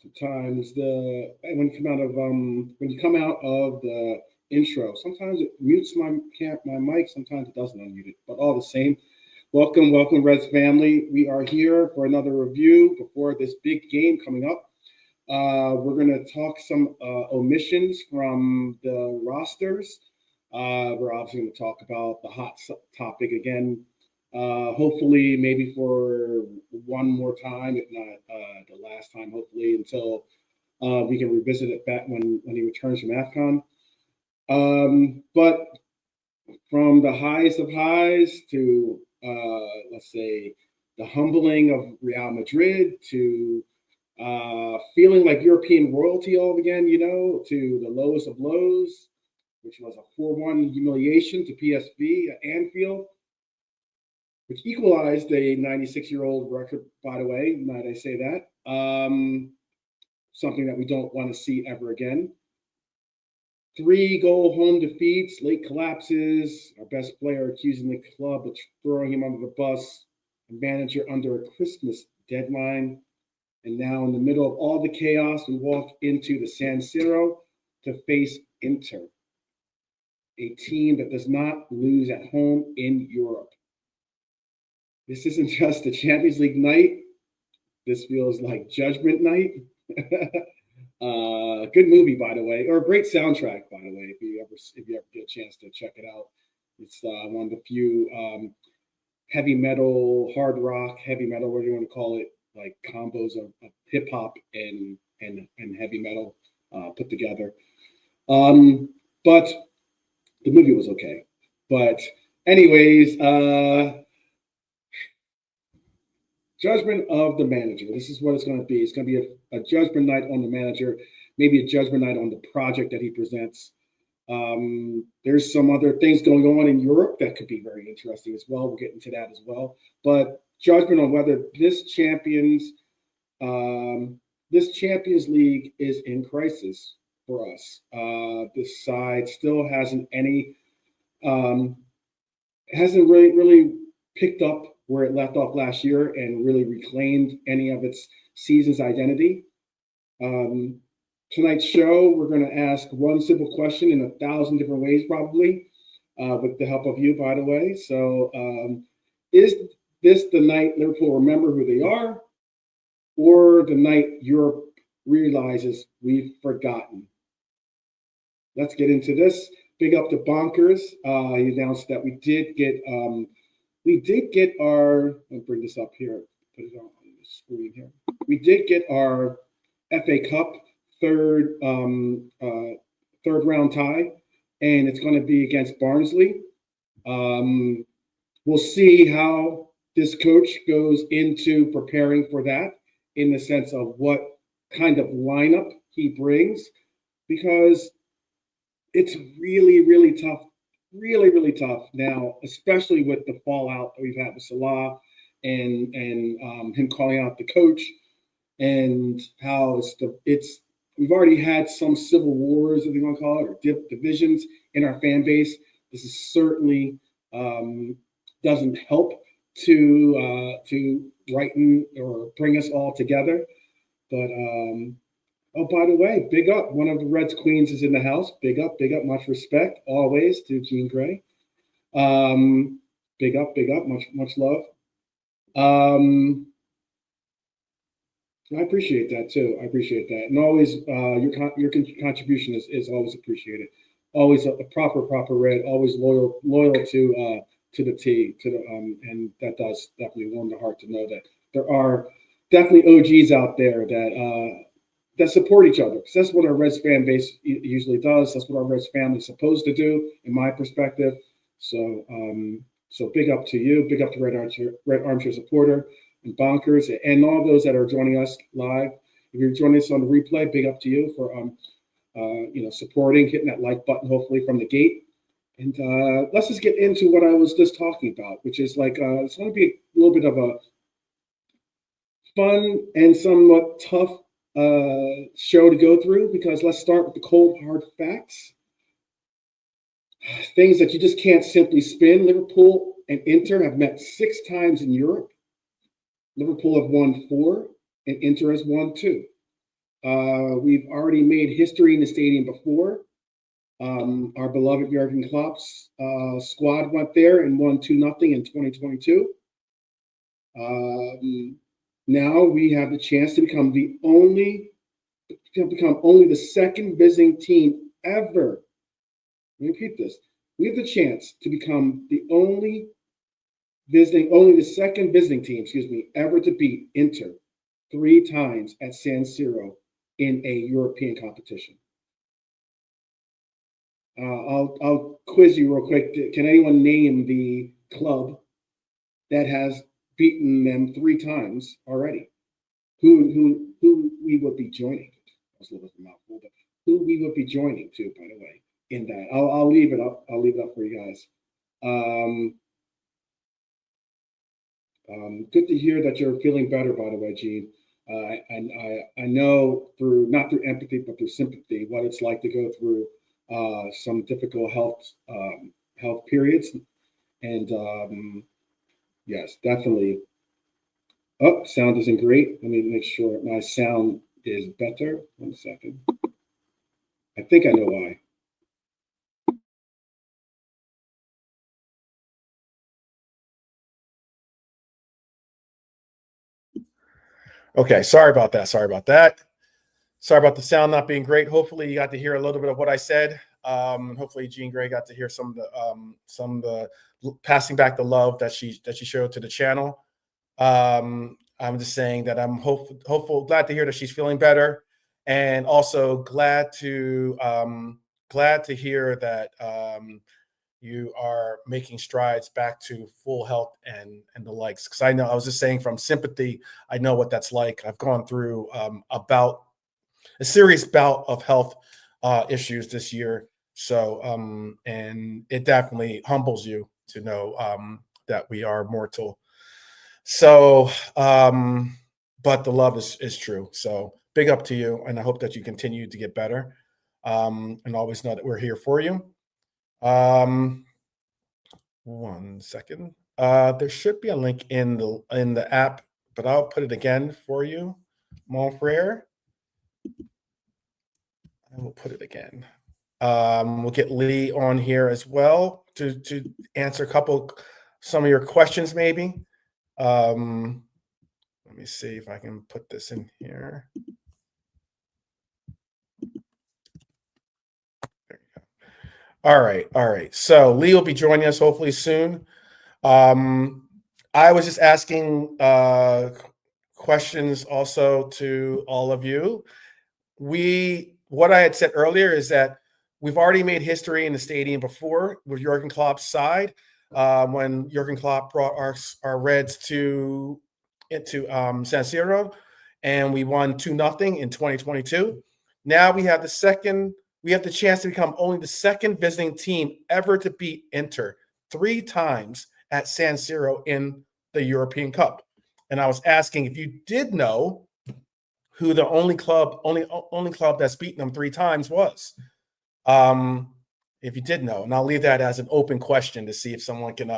Sometimes when you come out of the intro, sometimes it mutes my mic, sometimes it doesn't unmute it. But all the same, welcome, Reds family. We are here for another review before this big game coming up. We're going to talk some omissions from the rosters. We're obviously going to talk about the hot topic again. Hopefully, maybe for one more time, if not the last time, hopefully, until we can revisit it back when he returns from AFCON. But from the highest of highs to, let's say, the humbling of Real Madrid to feeling like European royalty all again, to the lowest of lows, which was a 4-1 humiliation to PSV at Anfield, which equalized a 96-year-old record, by the way, might I say that. Something that we don't want to see ever again. 3-goal home defeats, late collapses, our best player accusing the club of throwing him under the bus, a manager under a Christmas deadline. And now in the middle of all the chaos, we walk into the San Siro to face Inter, a team that does not lose at home in Europe. This isn't just a Champions League night. This feels like Judgment Night. Good movie, by the way, or a great soundtrack, by the way. If you ever get a chance to check it out, it's one of the few heavy metal, hard rock, heavy metal, whatever you want to call it, like combos of hip hop and heavy metal put together. But the movie was okay. But anyways, judgment of the manager. This is what it's going to be. It's going to be a judgment night on the manager, maybe a judgment night on the project that he presents. There's some other things going on in Europe that could be very interesting as well. We'll get into that as well. But judgment on whether this Champions League is in crisis for us. This side still hasn't really picked up where it left off last year and really reclaimed any of its season's identity. Tonight's show, we're going to ask one simple question in 1,000 different ways, probably, with the help of you, by the way. So is this the night Liverpool remember who they are, or the night Europe realizes we've forgotten? Let's get into this. Big up to Bonkers. He announced that we did get our, I'll bring this up here, put it on the screen here. We did get our FA Cup third round tie, and it's going to be against Barnsley. We'll see how this coach goes into preparing for that in the sense of what kind of lineup he brings, because it's really, really tough. Really, really tough now, especially with the fallout that we've had with Salah and him calling out the coach, and how we've already had some civil wars, if you want to call it, or divisions in our fan base. This is certainly doesn't help to brighten or bring us all together. But oh, by the way, big up. One of the Reds queens is in the house. Big up. Much respect always to Jean Grey. Big up. Much love. I appreciate that too. And always your contribution is always appreciated. Always a proper Red. Always loyal to the T. And that does definitely warm the heart to know that there are definitely OGs out there that support each other, because that's what our Reds fan base usually does. That's what our Reds family is supposed to do, in my perspective. So big up to you, big up to Red Armchair supporter and Bonkers, and all those that are joining us live. If you're joining us on the replay, big up to you for supporting, hitting that like button, hopefully from the gate. And let's just get into what I was just talking about, which is like it's going to be a little bit of a fun and somewhat tough show to go through, because let's start with the cold hard facts, things that you just can't simply spin. Liverpool and Inter have met 6 times in Europe. Liverpool have won 4 and Inter has won 2. We've already made history in the stadium before. Our beloved Jurgen Klopp's squad went there and won 2-0 in 2022. Now we have the chance to become only the second visiting team ever. Let me repeat this. We have the chance to become only the second visiting team, ever to beat Inter 3 times at San Siro in a European competition. I'll quiz you real quick. Can anyone name the club that has beaten them 3 times already? Who we would be joining? That's a little bit of a mouthful, but who we would be joining to, by the way, in that. I'll leave it up. I'll leave it up for you guys. Good to hear that you're feeling better, by the way, Gene. I know not through empathy, but through sympathy, what it's like to go through some difficult health periods. And yes, definitely. Oh, sound isn't great. Let me make sure my sound is better. 1 second. I think I know why. Okay, sorry about that. Sorry about the sound not being great. Hopefully, you got to hear a little bit of what I said. Hopefully, Jean Grey got to hear some of the passing back the love that she showed to the channel. I'm just saying that I'm hopeful, glad to hear that she's feeling better, and also glad to hear that you are making strides back to full health and the likes. Because I know, I was just saying from sympathy, I know what that's like. I've gone through a serious bout of health issues this year. So, and it definitely humbles you to know that we are mortal. So, but the love is true. So big up to you. And I hope that you continue to get better. And always know that we're here for you. 1 second. There should be a link in the app, but I'll put it again for you, mon frere. I will put it again. We'll get Lee on here as well to answer some of your questions, maybe. Let me see if I can put this in here. There you go. All right. So Lee will be joining us hopefully soon. I was just asking questions also to all of you. What I had said earlier is that we've already made history in the stadium before with Jurgen Klopp's side, when Jurgen Klopp brought our Reds into San Siro, and we won 2-0 in 2022. Now we have the chance to become only the second visiting team ever to beat Inter 3 times at San Siro in the European Cup. And I was asking if you did know who the only club that's beaten them 3 times was. If you did know, and I'll leave that as an open question to see if someone can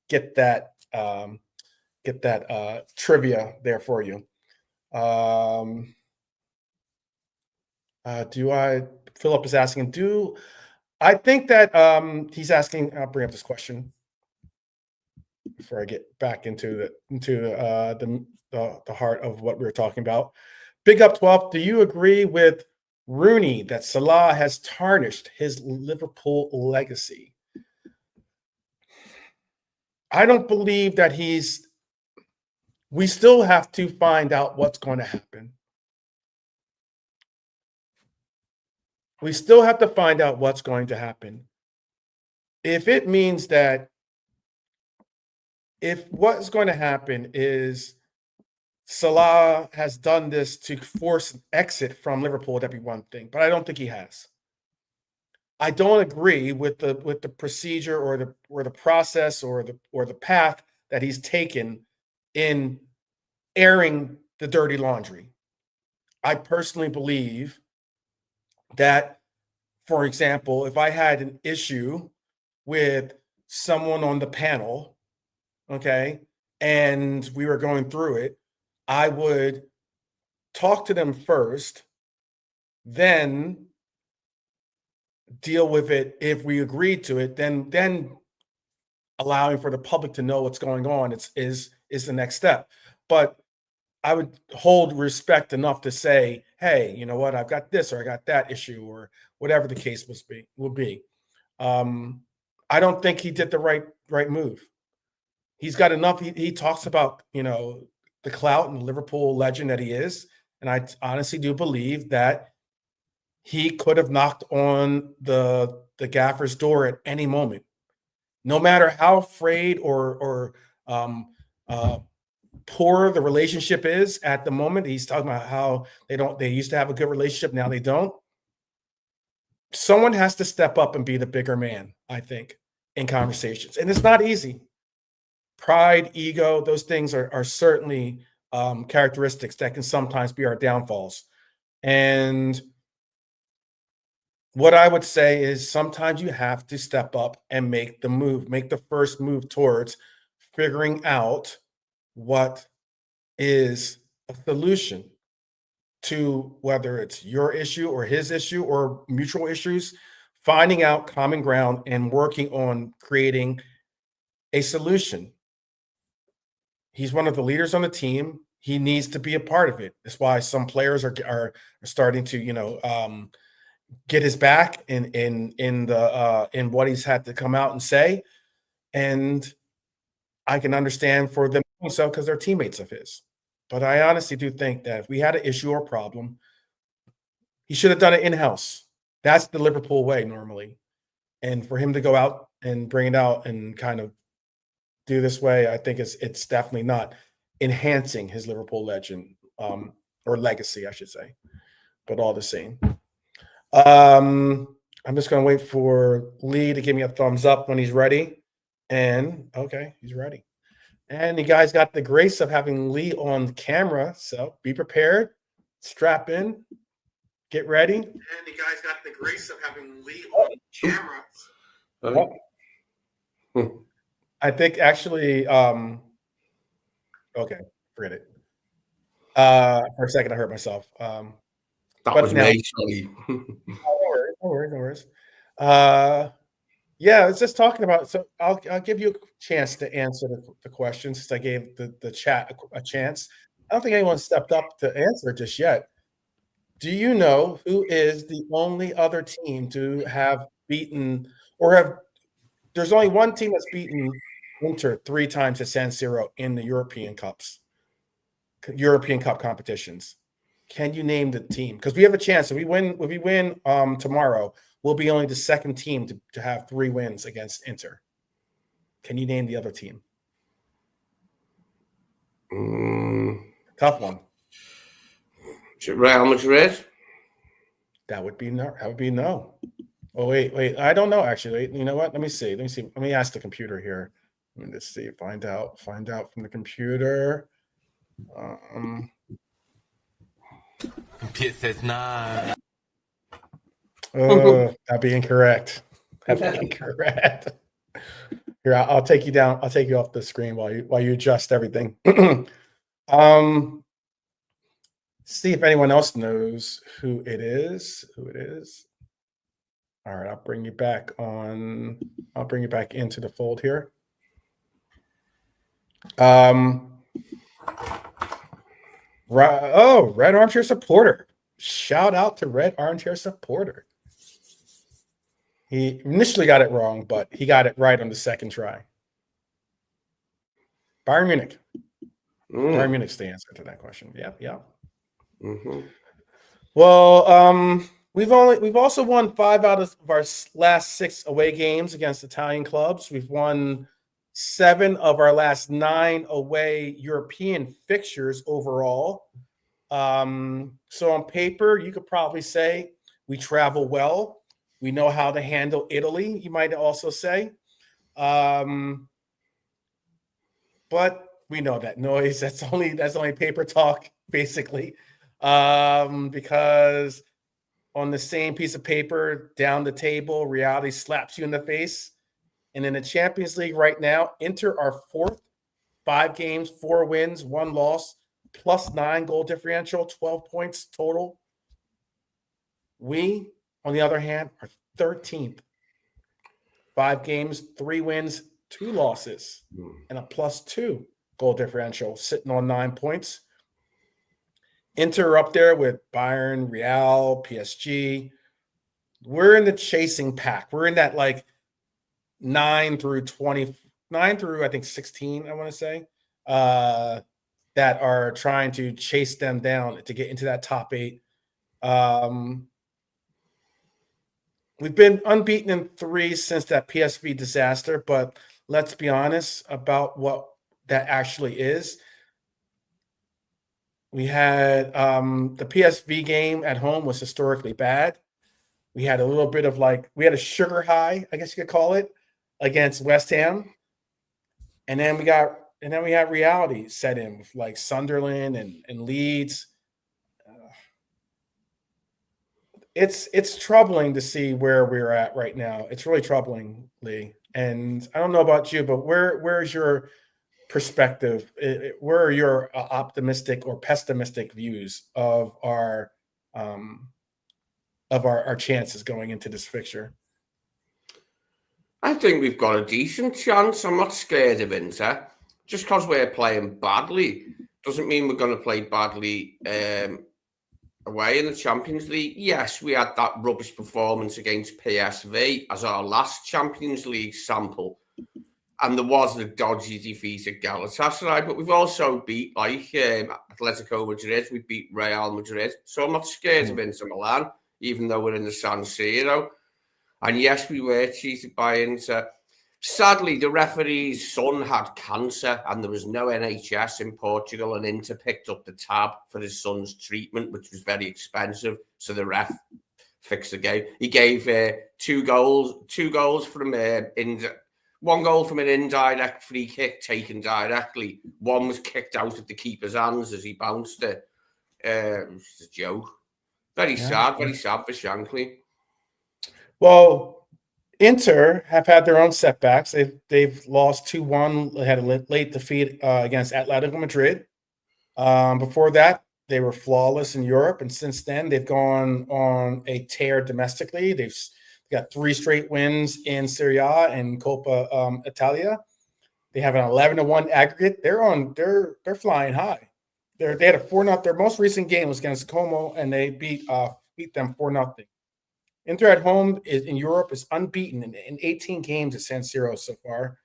get that trivia there for you. Philip is asking, I think that he's asking, I'll bring up this question before I get back into the heart of what we were talking about. Big Up 12, do you agree with Rooney that Salah has tarnished his Liverpool legacy? I don't believe that we still have to find out what's going to happen. We still have to find out what's going to happen. If it means that if what's going to happen is Salah has done this to force an exit from Liverpool, that'd be one thing, but I don't think he has. I don't agree with the procedure or the process or the path that he's taken in airing the dirty laundry. I personally believe that, for example, if I had an issue with someone on the panel, okay, and we were going through it, I would talk to them first then deal with it. If we agreed to it, then allowing for the public to know what's going on is the next step. But I would hold respect enough to say, hey, you know what, I've got this or I got that issue or whatever the case will be. I don't think he did the right move. He's got enough. He talks about, the clout and the Liverpool legend that he is. And I honestly do believe that he could have knocked on the gaffer's door at any moment, no matter how frayed or poor the relationship is at the moment. He's talking about how they used to have a good relationship, now they don't. Someone has to step up and be the bigger man, I think, in conversations. And it's not easy. Pride, ego, those things are certainly characteristics that can sometimes be our downfalls. And what I would say is sometimes you have to step up and make the first move towards figuring out what is a solution to whether it's your issue or his issue or mutual issues, finding out common ground and working on creating a solution. He's one of the leaders on the team. He needs to be a part of it. That's why some players are starting to, get his back in what he's had to come out and say. And I can understand for them so because they're teammates of his. But I honestly do think that if we had an issue or problem, he should have done it in-house. That's the Liverpool way normally. And for him to go out and bring it out and kind of do this way, I think it's definitely not enhancing his Liverpool legend, or legacy, I should say. But all the same. I'm just going to wait for Lee to give me a thumbs up when he's ready. And okay, he's ready. And you guys got the grace of having Lee on camera, so be prepared, strap in, get ready. And you guys got the grace of having Lee on camera. I think actually, okay, forget it. For a second, I hurt myself. That was me, sorry. No worries. Yeah, it's just talking about. So I'll give you a chance to answer the questions since I gave the chat a chance. I don't think anyone stepped up to answer just yet. Do you know who is the only other team to have beaten or have? There's only one team that's beaten Inter 3 times at San Siro in the European Cup competitions. Can you name the team? Because we have a chance. If we win tomorrow, we'll be only the second team to have 3 wins against Inter. Can you name the other team? Tough one. Real Madrid? That would be no. Oh, wait. I don't know, actually. Wait, you know what? Let me see. Let me ask the computer here. Let me just see. Find out from the computer. Says nah. Oh, that'd be incorrect. Here, I'll take you down. I'll take you off the screen while you adjust everything. See if anyone else knows who it is. All right, I'll bring you back into the fold here. Red Armchair Supporter. Shout out to Red Armchair Supporter. He initially got it wrong, but he got it right on the second try. Bayern Munich. Bayern Munich's the answer to that question. Yeah. Mm-hmm. Well, we've also won 5 out of our last 6 away games against Italian clubs. We've won 7 of our last 9 away European fixtures overall. So on paper, you could probably say we travel well. We know how to handle Italy, you might also say. But we know that noise. That's only paper talk, basically. Because on the same piece of paper, down the table, reality slaps you in the face. And in the Champions League right now, Inter are 4th, 5 games, 4 wins, 1 loss, +9 goal differential, 12 points total. We, on the other hand, are 13th. 5 games, 3 wins, 2 losses, and a +2 goal differential, sitting on 9 points. Inter are up there with Bayern, Real, PSG. We're in the chasing pack. We're in that like 9 through I think 16, I want to say, that are trying to chase them down to get into that top 8. We've been unbeaten in 3 since that PSV disaster, but let's be honest about what that actually is. We had the PSV game at home was historically bad. We had a little bit of we had a sugar high, I guess you could call it, against West Ham. And then we had reality set in with like Sunderland and Leeds. It's troubling to see where we're at right now. It's really troubling, Lee. And I don't know about you, but where's your perspective? Where are your optimistic or pessimistic views of our chances going into this fixture? I think we've got a decent chance. I'm not scared of Inter. Just because we're playing badly doesn't mean we're going to play badly away in the Champions League. Yes, we had that rubbish performance against PSV as our last Champions League sample. And there was a dodgy defeat at Galatasaray, but we've also beat Atletico Madrid. We beat Real Madrid. So I'm not scared of Inter Milan, even though we're in the San Siro. And yes, we were cheated by Inter. Sadly, the referee's son had cancer and there was no NHS in Portugal, and Inter picked up the tab for his son's treatment, which was very expensive. So the ref fixed the game. He gave 2 goals from one goal from an indirect free kick taken directly. One was kicked out of the keeper's hands as he bounced it. It was a joke. Very sad for Shankly. Well, Inter have had their own setbacks. They've lost 2-1. They had a late defeat against Atletico Madrid. Before that, they were flawless in Europe, and since then they've gone on a tear domestically. They've got 3 straight wins in Serie A and Coppa Italia. They have an 11-1 aggregate. They're flying high. They had a 4-0. Their most recent game was against Como, and they beat them 4-0. Inter at home in Europe is unbeaten in 18 games at San Siro so far.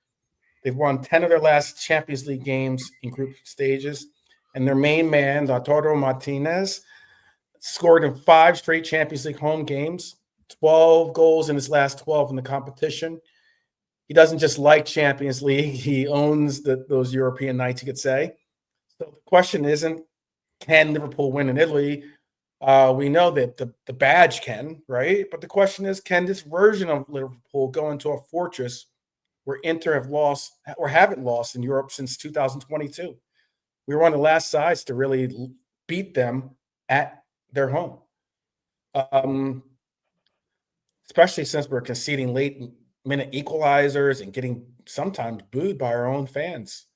They've won 10 of their last Champions League games in group stages, and their main man, Lautaro Martinez, scored in 5 straight Champions League home games, 12 goals in his last 12 in the competition. He doesn't just like Champions League. He owns those European nights, you could say. So the question isn't, can Liverpool win in Italy? We know that the badge can, right? But the question is, can this version of Liverpool go into a fortress where Inter have lost or haven't lost in Europe since 2022? We were one of the last sides to really beat them at their home. Especially since we're conceding late-minute equalizers and getting sometimes booed by our own fans.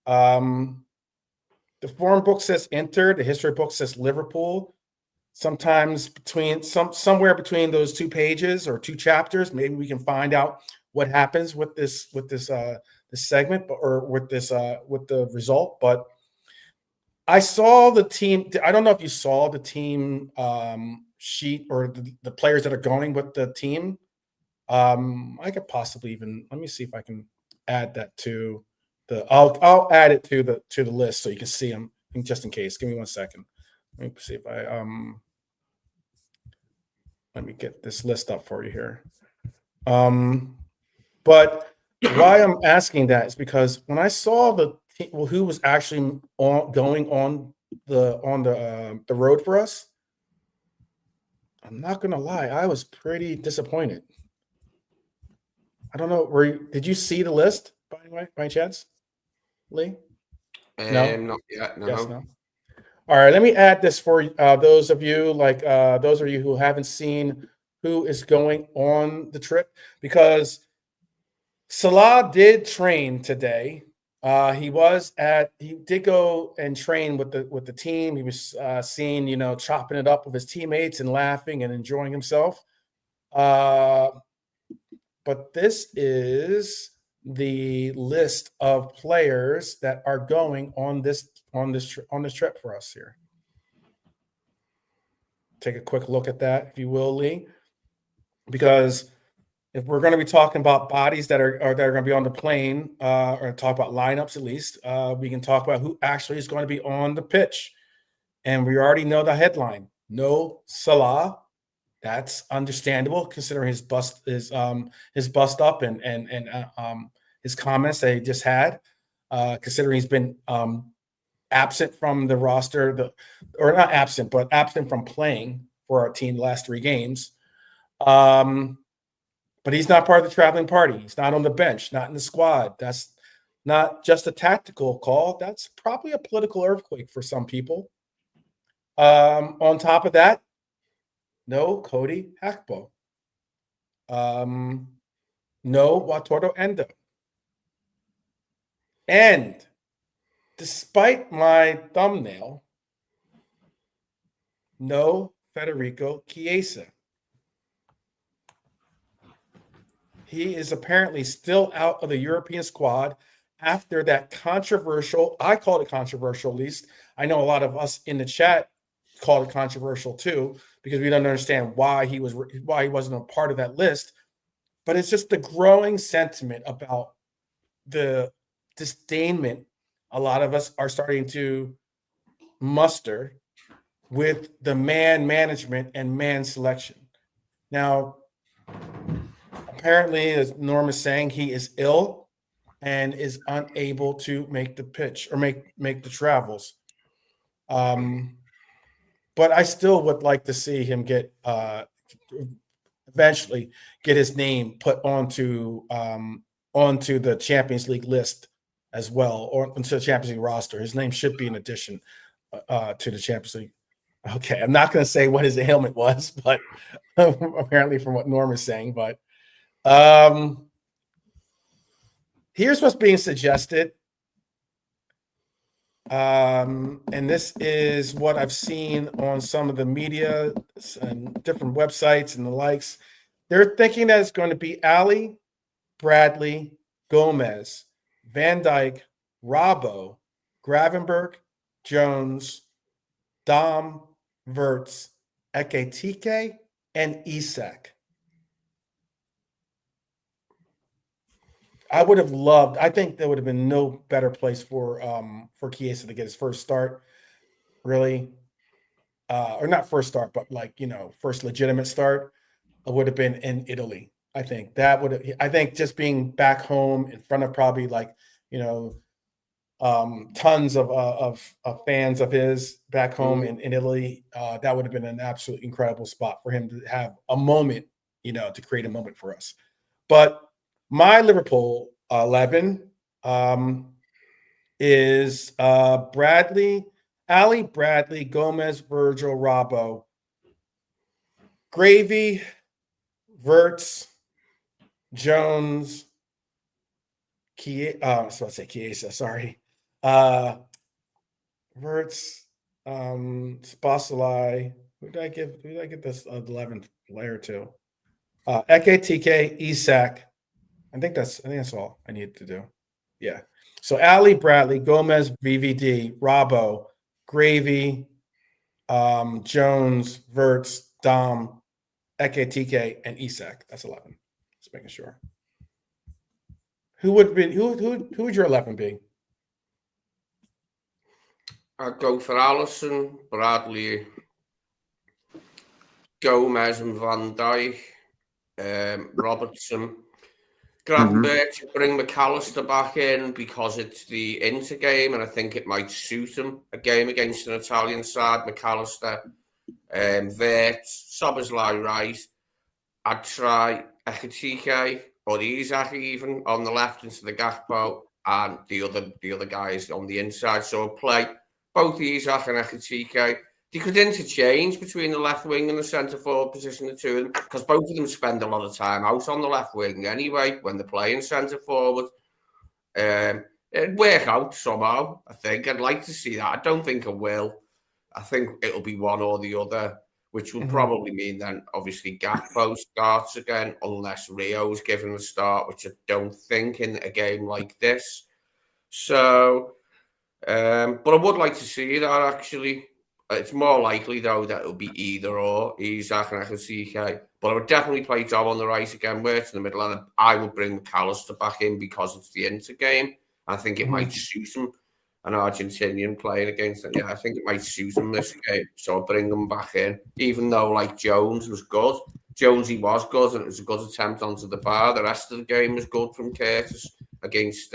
The form book says Inter. The history book says Liverpool. Sometimes somewhere between those 2 pages or 2 chapters, maybe we can find out what happens with this segment, or with the result. But I saw the team. I don't know if you saw the team sheet or the players that are going with the team. I could possibly even, let me see if I can add that to I'll add it to the list so you can see them just in case. Give me 1 second. Let me see if let me get this list up for you here. But why I'm asking that is because when I saw who was actually going on the road for us, I'm not gonna lie, I was pretty disappointed. I don't know. Did you see the list by any chance, Lee? No, not yet. No. Yes, no. All right, let me add this for those of you who haven't seen who is going on the trip, because Salah did train today He did go and train with the team. He was seen, chopping it up with his teammates and laughing and enjoying himself. But this is the list of players that are going on this trip for us here. Take a quick look at that, if you will, Lee, because if we're going to be talking about bodies that are going to be on the plane, or talk about lineups at least, we can talk about who actually is going to be on the pitch. And we already know the headline: no Salah. That's understandable considering his bust up and his comments that he just had. Considering he's been absent from the roster, or not absent, but absent from playing for our team the last 3 games. But he's not part of the traveling party. He's not on the bench, not in the squad. That's not just a tactical call. That's probably a political earthquake for some people. On top of that, no Cody Gakpo. No Lautaro Endo. And despite my thumbnail, no Federico Chiesa. He is apparently still out of the European squad after that controversial, I called it controversial, at least. I know a lot of us in the chat called it controversial too, because we don't understand why he wasn't a part of that list. But it's just the growing sentiment about the disdainment a lot of us are starting to muster with the man management and man selection. Now, apparently, as Norm is saying, he is ill and is unable to make the pitch or make the travels. But I still would like to see him get eventually get his name put onto the Champions League list as well, or onto the Champions League roster. His name should be in addition to the Champions League. Okay, I'm not going to say what his ailment was, but apparently from what Norm is saying, but here's what's being suggested. And this is what I've seen on some of the media and different websites and the likes. They're thinking that it's going to be Ali, Bradley, Gomez, Van Dijk, Robbo, Gravenberch, Jones, Dom, Wirtz, Ekitike, and Isak. I would have loved. I think there would have been no better place for Chiesa to get his first start, really, or not first start, but first legitimate start. Would have been in Italy. I think that would have. I think just being back home in front of probably tons of fans of his back home in Italy. That would have been an absolutely incredible spot for him to have a moment, to create a moment for us. But my Liverpool 11 is Bradley, Ali, Bradley, Gomez, Virgil, Robbo, Gravy, Wirtz, Jones, Chiesa, sorry. Wirtz, Sposalai. Who did I give this 11th player to? Ekitike, Isak. I think that's all I need to do. Yeah. So Ali, Bradley, Gomez, VVD, Robbo, Gravy, Jones, Wirtz, Dom, Ekitike, and Isak. That's 11. Just making sure. Who would your 11 be? I'd go for Alisson, Bradley, Gomez and Van Dijk, Robertson. Gravenberch, bring McAllister back in because it's the Inter game and I think it might suit him. A game against an Italian side, McAllister, Wirtz, Szoboszlai right. I'd try Ekitike or Isak even on the left into the Gakpo and the other guys on the inside. So I'll play both Isak and Ekitike. They could interchange between the left wing and the centre forward position, the two of them, because both of them spend a lot of time out on the left wing anyway when they're playing centre forward. It'd work out somehow, I think. I'd like to see that. I don't think I will. I think it'll be one or the other, which will probably mean then, obviously, Gakpo starts again, unless Rio's given a start, which I don't think in a game like this. So, but I would like to see that, actually. It's more likely, though, that it'll be either or, Isak and Ekitike. But I would definitely play Dom on the right again, where it's in the middle, and I would bring McAllister back in because it's the Inter game. I think it might suit him, an Argentinian playing against it. Yeah, I think it might suit him this game. So I'll bring him back in, even though, like, Jones was good. Jonesy was good, and it was a good attempt onto the bar. The rest of the game was good from Curtis against,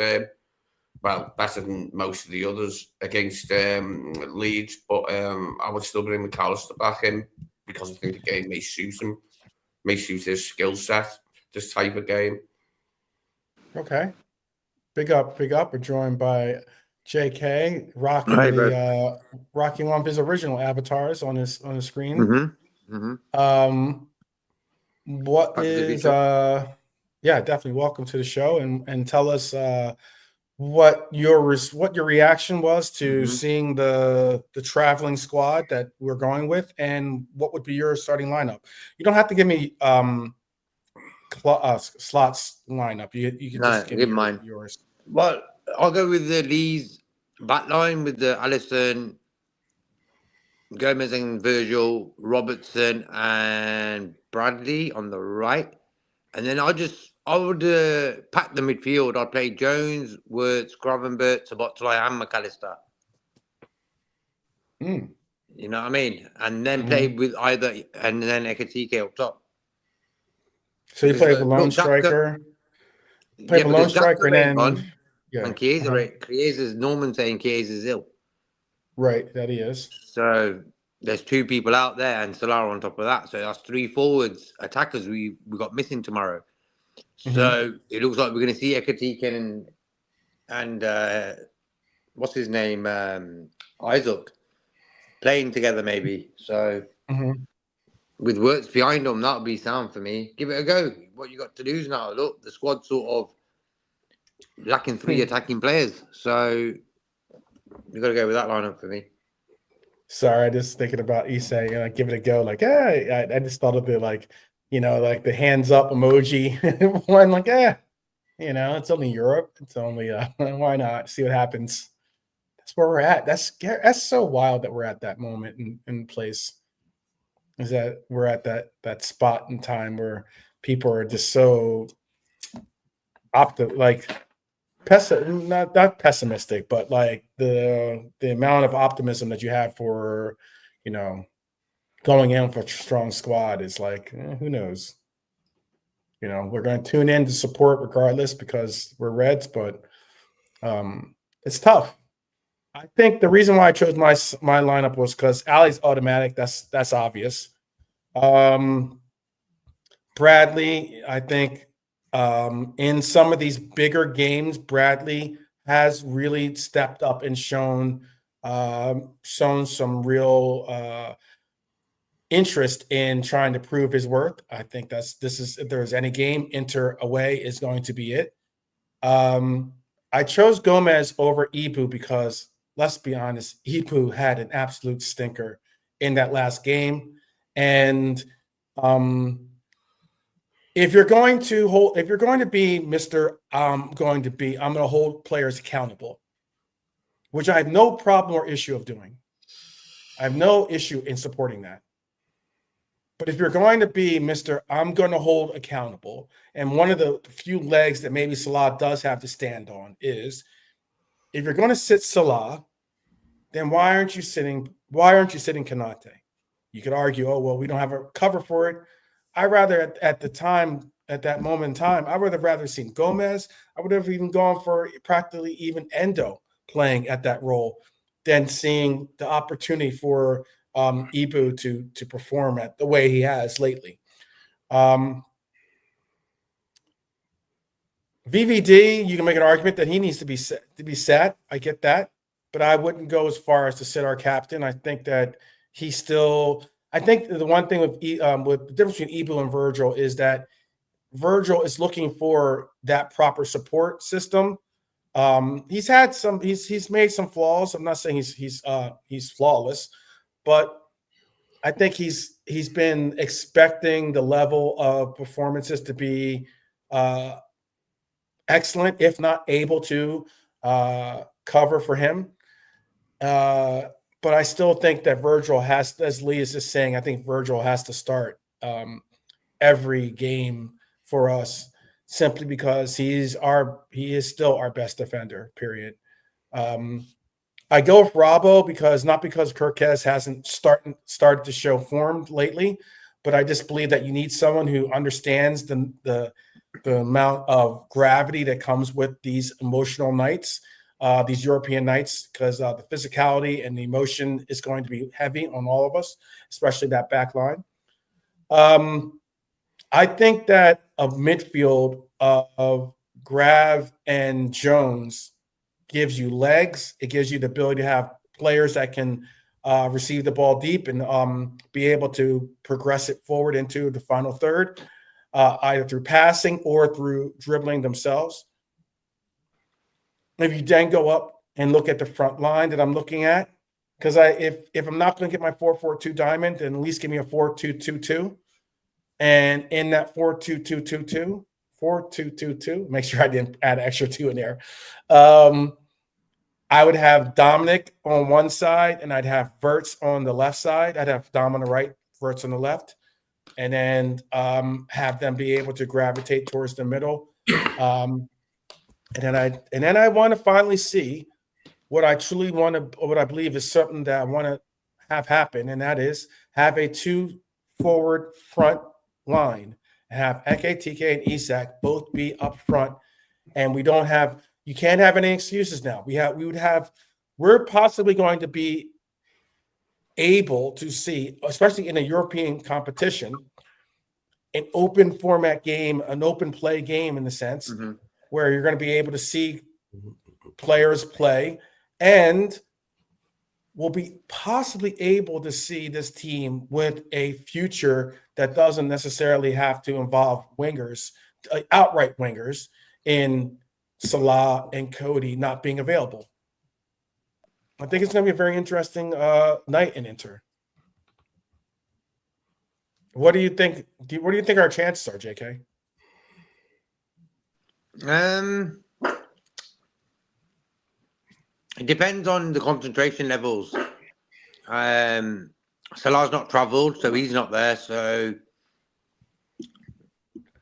well, better than most of the others against Leeds. But I would still bring McAllister back in because I think the game may suit him, may suit his skill set, this type of game. Okay. Big up. We're joined by JK rocking rocking one of his original avatars on his screen. What is yeah, definitely welcome to the show, and tell us what your reaction was to seeing the traveling squad that we're going with, and what would be your starting lineup. You don't have to give me Slot's lineup. You can just give me mine. Yours. Well, I'll go with the Leeds back line with the Alisson, Gomez and Virgil, Robertson and Bradley on the right. And then I would pack the midfield. I'd play Jones, Wirtz, Gravenberch, Szoboszlai and McAllister. You know what I mean? And then play with and then Ekitike up top. So you play the lone striker? Play the lone striker and then... And Chiesa's Norman saying Chiesa's ill. Right, that he is. So there's two people out there and Salah on top of that. So that's three forwards, attackers we got missing tomorrow. So it looks like we're going to see Ekitike and what's his name? Isak playing together maybe. So with Wirtz behind them, that would be sound for me. Give it a go. What you got to do is now, look, the squad sort of lacking three attacking players. So you got to go with that lineup for me. Sorry, just thinking about Isak, give it a go. Like, I just thought of the like the hands up emoji. One like, it's only Europe. It's only why not see what happens. That's where we're at. That's so wild that we're at that moment in place. Is that we're at that spot in time where people are just so not pessimistic, but like the amount of optimism that you have for, going in for a strong squad is like, who knows? We're going to tune in to support regardless because we're Reds, but it's tough. I think the reason why I chose my lineup was because Ali's automatic. That's obvious. Bradley, I think in some of these bigger games, Bradley has really stepped up and shown some real interest in trying to prove his worth. I think if there's any game, Inter away is going to be it. I chose Gomez over Ibu because, let's be honest, Ibu had an absolute stinker in that last game. And if you're going to be Mr. I'm going to hold players accountable, which I have no problem or issue of doing. I have no issue in supporting that. But if you're going to be Mr. I'm going to hold accountable, and one of the few legs that maybe Salah does have to stand on is, if you're going to sit Salah, then why aren't you sitting Konate? You could argue, oh, well, we don't have a cover for it. I rather at that moment in time, I would have rather seen Gomez. I would have even gone for practically even Endo playing at that role than seeing the opportunity for Ibu to perform at the way he has lately. VVD, you can make an argument that he needs to be sat. I get that, but I wouldn't go as far as to sit our captain. I think that he's still. I think the one thing with the difference between Ibu and Virgil is that Virgil is looking for that proper support system, He's had some. He's made some flaws. I'm not saying he's flawless, but I think he's been expecting the level of performances to be excellent, if not able to cover for him. But I still think that Virgil has, as Lee is just saying, I think Virgil has to start every game for us simply because he is still our best defender, period. I go with Robbo because Kirkes hasn't started to show form lately, but I just believe that you need someone who understands the amount of gravity that comes with these emotional nights, these European nights, because the physicality and the emotion is going to be heavy on all of us, especially that back line. I think that a midfield of Grav and Jones gives you legs. It gives you the ability to have players that can receive the ball deep and be able to progress it forward into the final third, either through passing or through dribbling themselves. If you then go up and look at the front line that I'm looking at, because if I'm not going to get my 4-4-2 diamond, then at least give me a 4-2-2-2. And in that 4-2-2-2, make sure I didn't add an extra 2 in there. I would have Dominic on one side, and I'd have Verts on the left side. I'd have Dom on the right, Verts on the left, and then have them be able to gravitate towards the middle. And then I want to finally see what I truly want to, what I believe is something that I want to have happen, and that is have a 2 forward front line, have Ekitike and Isak both be up front, and you can't have any excuses now. We're possibly going to be able to see, especially in a European competition, an open format game, an open play game in the sense where you're going to be able to see players play, and we'll be possibly able to see this team with a future that doesn't necessarily have to involve wingers, outright wingers, in Salah and Cody not being available. I think it's going to be a very interesting night in Inter. What do you think? What do you think our chances are, JK? It depends on the concentration levels. Salah's not travelled, so he's not there. So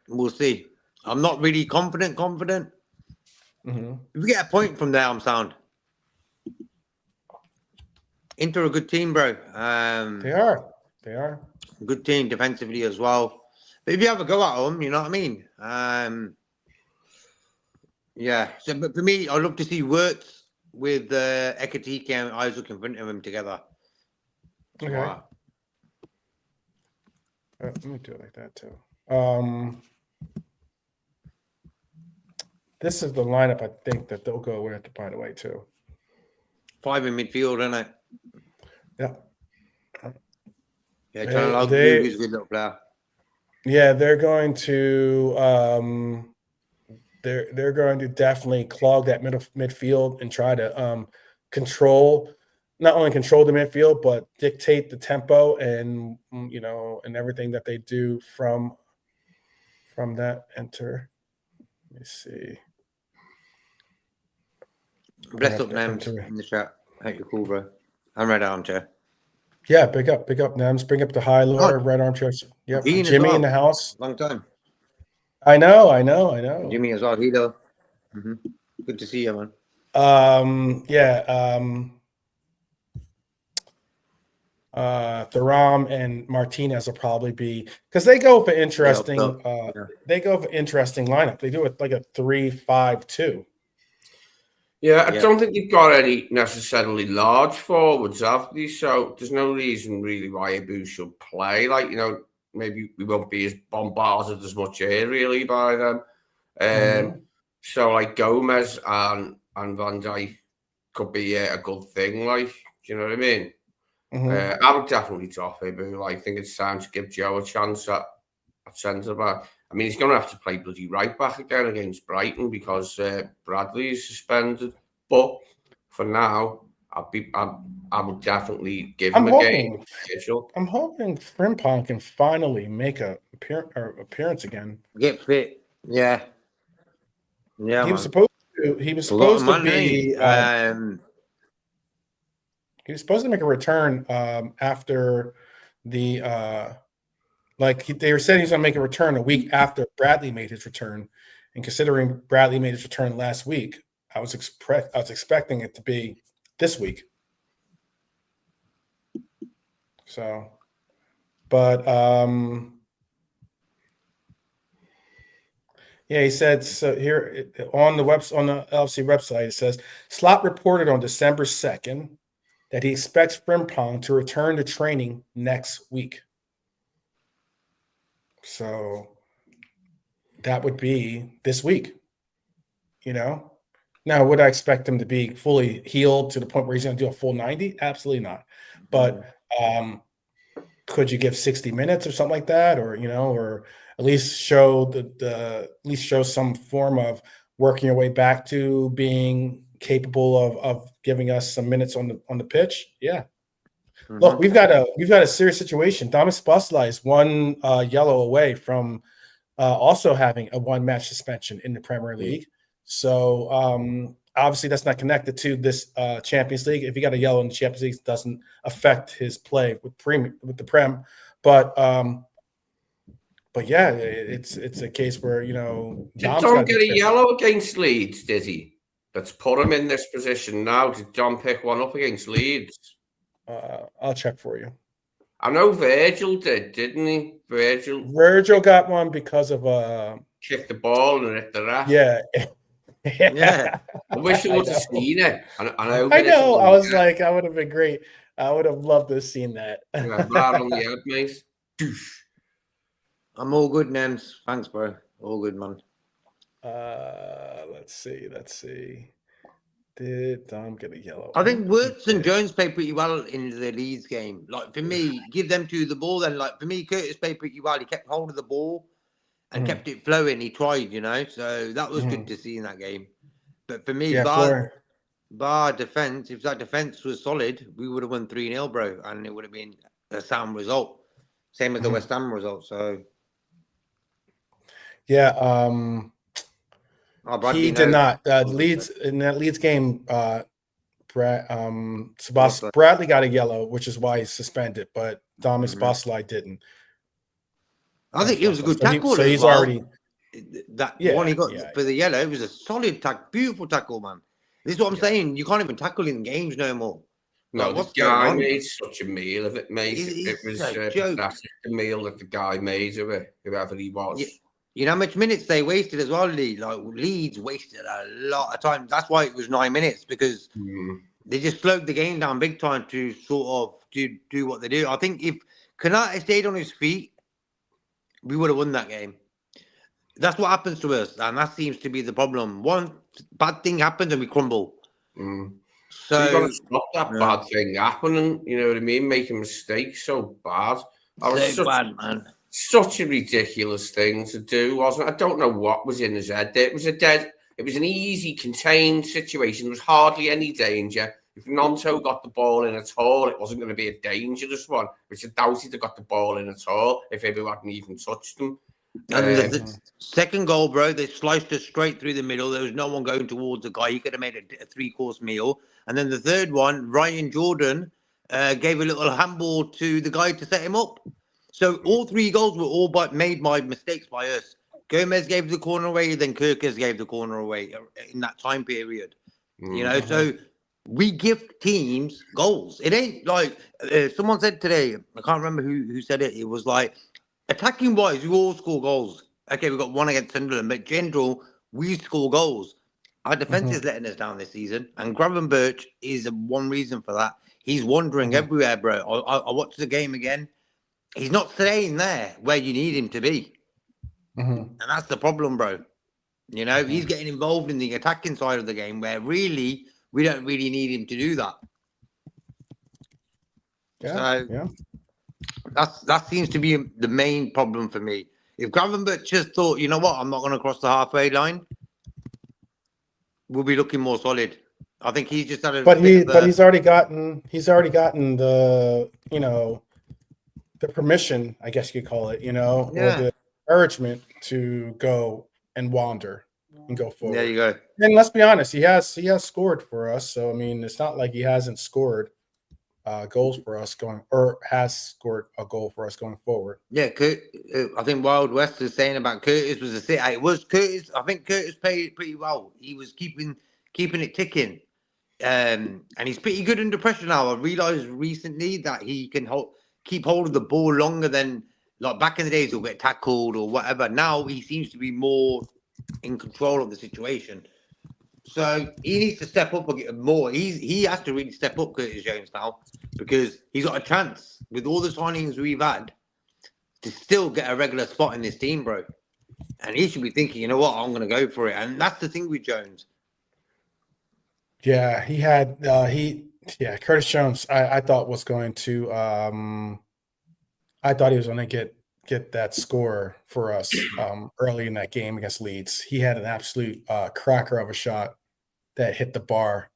we'll see. I'm not really confident. Mm-hmm. If we get a point from there, I'm sound. Inter a good team, bro. They are. Good team defensively as well. But if you have a go at them, you know what I mean? Yeah. So, but for me, I'd love to see Wirtz with Ekitike and Isak in front of him together. Okay. Wow. Let me do it like that too. This is the lineup I think that they'll go with, by the way, too. 5 in midfield, isn't it? Yeah. Yeah, trying to log who's a good little player. Yeah, they're going to they're going to definitely clog that midfield and try to not only control the midfield, but dictate the tempo and and everything that they do from that enter. Let me see. Bless up names in the chat. Hope you're cool, bro. I'm Red Armchair. Yeah, big up Nems. Bring up the high lower Red Armchair. Yep, Jimmy well. In the house. Long time. I know. Jimmy as well. Hello. Good to see you, man. Thuram and Martinez will probably be, because they go for interesting. They go for interesting lineup. They do it like a 3-5-2. Yeah, I don't think you've got any necessarily large forwards, have they? So there's no reason really why Abu should play. Maybe we won't be as bombarded as much here really by them. So Gomez and Van Dijk could be a good thing. Do you know what I mean? I would definitely drop Abu. I think it's time to give Joe a chance at at centre back. I mean, he's going to have to play bloody right back again against Brighton because Bradley is suspended. But for now, I would definitely give him a game. I'm hoping Frimpong can finally make a appearance again. Get fit. Yeah. Yeah. He was supposed to. He was supposed to be. He was supposed to make a return after the they were saying he's going to make a return a week after Bradley made his return, and considering Bradley made his return last week, I was expecting it to be this week. So, but yeah, he said so here on the LFC website. It says Slot reported on December 2nd that he expects Frimpong to return to training next week. So that would be this week, Now, would I expect him to be fully healed to the point where he's going to do a full 90? Absolutely not. But could you give 60 minutes or something like that, or or at least show show some form of working your way back to being capable of giving us some minutes on the pitch? Yeah. Mm-hmm. Look, we've got a serious situation. Thomas Bosley is one yellow away from also having a 1-match suspension in the Premier League. So obviously that's not connected to this Champions League. If he got a yellow in the Champions League, it doesn't affect his play with the Prem. But yeah, it's a case where did Dom get a yellow against Leeds? Did he? Let's put him in this position now. Did Dom pick one up against Leeds? I'll check for you. I know Virgil did, didn't he? Virgil got one because of kicked the ball and hit the ref. Yeah. Yeah. I wish I would have seen it. I know. I was like, I would have been great. I would have loved to have seen that. Yeah, right on the head, mate. I'm all good, Nems. Thanks, bro. All good, man. Let's see. Did Dom get a yellow? I think Wirtz and Jones played pretty well in the Leeds game. Like, for me, give them to the ball. Then, like, for me, Curtis played pretty well. He kept hold of the ball and kept it flowing. He tried, So that was good to see in that game. But for me, bar defense, if that defense was solid, we would have won 3-0, bro. And it would have been a sound result. Same as the West Ham result. So, yeah. He did not. Leeds in that Leeds game. Bradley got a yellow, which is why he's suspended. But Thomas Bosley didn't. I think it was a good tackle. So he's already one he got for the yellow. It was a solid tackle, beautiful tackle, man. This is what I'm saying. You can't even tackle in games no more. No, the guy made such a meal of it, mate. It was a joke. The meal that the guy made of it, whoever he was. Yeah. You know how much minutes they wasted as well, Lee? Like, Leeds wasted a lot of time. That's why it was 9 minutes, because they just slowed the game down big time to sort of do what they do. I think if Konate stayed on his feet, we would have won that game. That's what happens to us, and that seems to be the problem. One bad thing happens and we crumble. So you've got to stop that bad thing happening, you know what I mean? Making mistakes so bad. Bad, man. Such a ridiculous thing to do, wasn't it? I don't know what was in his head. It was an easy, contained situation. There was hardly any danger. If Nonto got the ball in at all, it wasn't going to be a dangerous one, which I doubt he'd have got the ball in at all if Ibu hadn't even touched him. And the second goal, bro, they sliced it straight through the middle. There was no one going towards the guy. He could have made a 3-course meal. And then the third one, Ryan Jordan gave a little handball to the guy to set him up. So all 3 goals were all made by mistakes by us. Gomez gave the corner away, then Kirkers gave the corner away in that time period. So we give teams goals. It ain't like someone said today, I can't remember who said it. It was like, attacking wise, we all score goals. Okay, we got one against Sunderland, but general, we score goals. Our defense is letting us down this season, and Gravenberch is one reason for that. He's wandering everywhere, bro. I watched the game again. He's not staying there where you need him to be. And that's the problem, bro. He's getting involved in the attacking side of the game where really we don't really need him to do that. That seems to be the main problem for me. If Gravenberch just thought, you know what, I'm not going to cross the halfway line, we'll be looking more solid. I think he's just had a But bit he's already gotten the, you know, the permission, I guess you could call it, you know, or the encouragement to go and wander and go forward. There you go. And let's be honest, he has scored for us. So I mean, it's not like he hasn't scored goals for us has scored a goal for us going forward. Yeah, I think Wild West is saying about Curtis was a sit. It was Curtis. I think Curtis played pretty well. He was keeping it ticking, and he's pretty good under pressure now. I realised recently that he can keep hold of the ball longer than like back in the days. He'll get tackled or whatever. Now he seems to be more in control of the situation. So he needs to step up more. He has to really step up, Curtis Jones, now, because he's got a chance with all the signings we've had to still get a regular spot in this team, bro. And he should be thinking, you know what, I'm going to go for it. And that's the thing with Jones. Yeah, he had Curtis Jones. I thought was going to. I thought he was going to get that score for us early in that game against Leeds. He had an absolute cracker of a shot that hit the bar.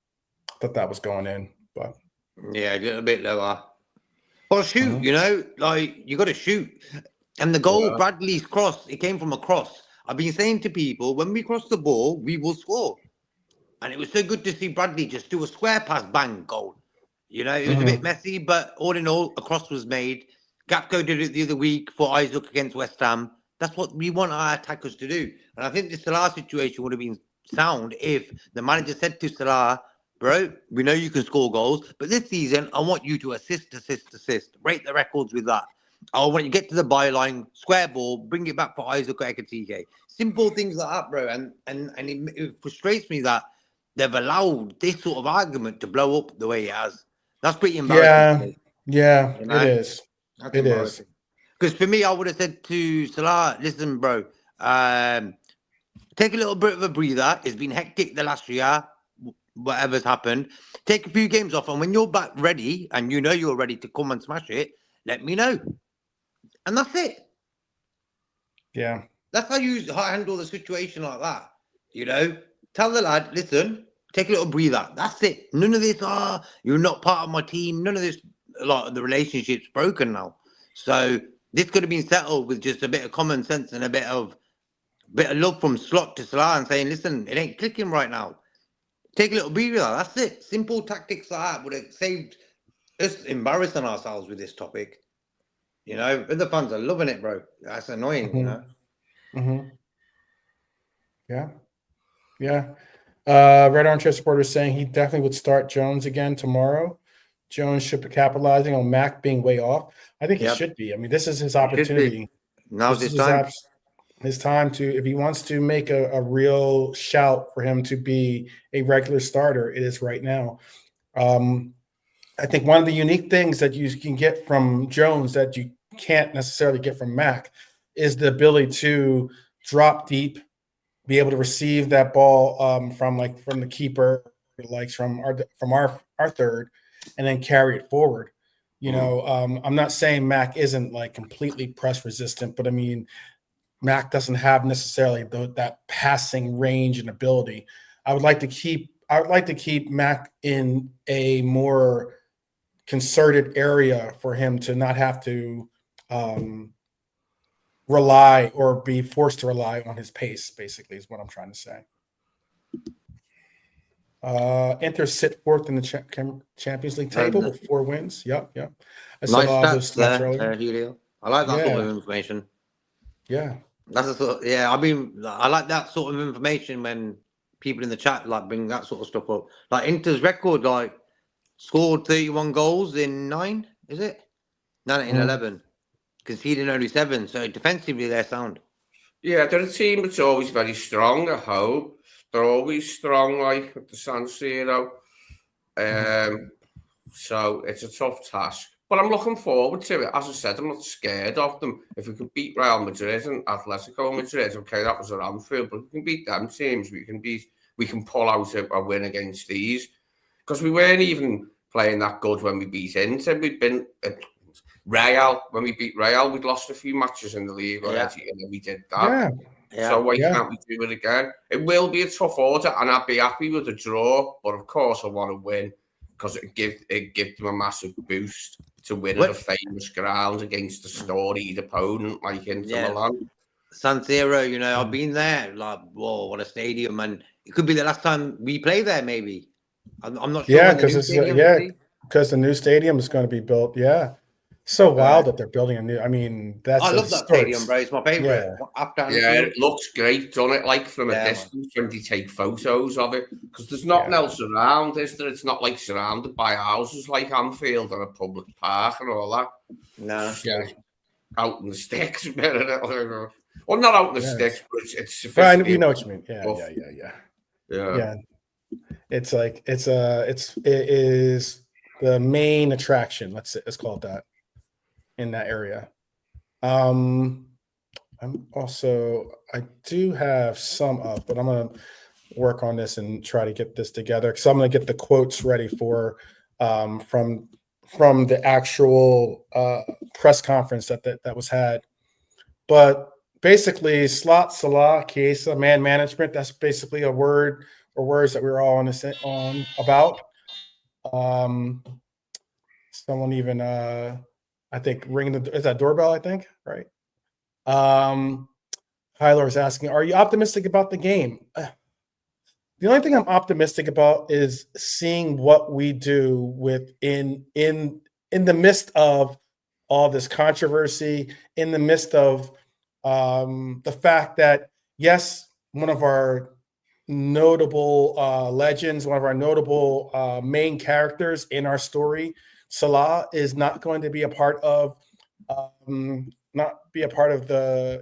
I thought that was going in, but yeah, a little bit lower. Well, shoot, you know, like you got to shoot. And the goal, Bradley's cross, it came from a cross. I've been saying to people, when we cross the ball, we will score. And it was so good to see Bradley just do a square pass, bang, goal. You know, it was a bit messy, but all in all, a cross was made. Gakpo did it the other week for Isak against West Ham. That's what we want our attackers to do. And I think the Salah situation would have been sound if the manager said to Salah, bro, we know you can score goals, but this season, I want you to assist. Break the records with that. I want you to get to the byline, square ball, bring it back for Isak Ekitike. Simple things like that, bro. And it frustrates me that they've allowed this sort of argument to blow up the way it has. That's pretty embarrassing. Yeah, you know? It is. It is. Because for me, I would have said to Salah, listen, bro, take a little bit of a breather. It's been hectic the last year, whatever's happened. Take a few games off, and when you're back ready, and you know you're ready to come and smash it, let me know. And that's it. Yeah. That's how you handle the situation like that. You know, tell the lad, listen, take a little breather. That's it. None of this, you're not part of my team. None of this, like the relationship's broken now. So this could have been settled with just a bit of common sense and a bit of love from Slot to Salah and saying, listen, it ain't clicking right now. Take a little breather. That's it. Simple tactics like that would have saved us embarrassing ourselves with this topic. You know, but the fans are loving it, bro. That's annoying, you know. Yeah. Red Armchair supporter saying he definitely would start Jones again tomorrow. Jones should be capitalizing on Mac being way off. I think he should be. I mean, this is his opportunity. Now's his time. His time to, if he wants to make a real shout for him to be a regular starter, it is right now. I think one of the unique things that you can get from Jones that you can't necessarily get from Mac is the ability to drop deep, be able to receive that ball from the keeper, like from our third, and then carry it forward. You know, I'm not saying Mac isn't like completely press resistant, but I mean, Mac doesn't have necessarily that passing range and ability. I would like to keep Mac in a more concerted area for him to not have to rely or be forced to rely on his pace, basically, is what I'm trying to say. Inter sit fourth in the Champions League table with 4 wins. Yep. I saw all those stats earlier. Julio. I like that sort of information. Yeah. That's a sort. Yeah, I mean, I like that sort of information when people in the chat like bring that sort of stuff up. Like Inter's record, like scored 31 goals in 9. Is it? 11. Conceding only 7. So defensively, they're sound. Yeah, they're a team that's always very strong. I hope they're always strong, like at the San Siro. So it's a tough task. But I'm looking forward to it. As I said, I'm not scared of them. If we could beat Real Madrid and Atletico Madrid, okay, that was at Anfield, but we can beat them teams. We can pull out a win against these. Because we weren't even playing that good when we beat Inter. Real, when we beat Real, we'd lost a few matches in the league already, and then we did that. So why can't we do it again? It will be a tough order, and I'd be happy with a draw, but of course I want to win because it gives them a massive boost to win at a famous ground against a storied opponent like Inter Milan. San Siro, you know, I've been there. Like, whoa, what a stadium! And it could be the last time we play there. Maybe I'm not sure. Yeah, because the new stadium is going to be built. Yeah, so wild that they're building a new. I mean, I love that stadium, bro. It's my favorite. It looks great, doesn't it? Like from a distance when they take photos of it, because there's nothing else around, is there? It's not like surrounded by houses like Anfield or a public park and all that. No, out in the sticks. Well, not out in the sticks, but it's sufficient. We know what you mean. Yeah. It's like it is the main attraction. Let's call it that in that area. I do have some up, but I'm gonna work on this and try to get this together because I'm gonna get the quotes ready for from the actual press conference that was had. But basically, Slot, Salah, Chiesa, man management. That's basically a word or words that we were all on about. Someone even I think ringing is that doorbell? I think right. Hyler is asking, "Are you optimistic about the game?" The only thing I'm optimistic about is seeing what we do in the midst of all this controversy, in the midst of the fact that, yes, one of our notable legends, one of our notable main characters in our story, Salah, is not going to be a part of the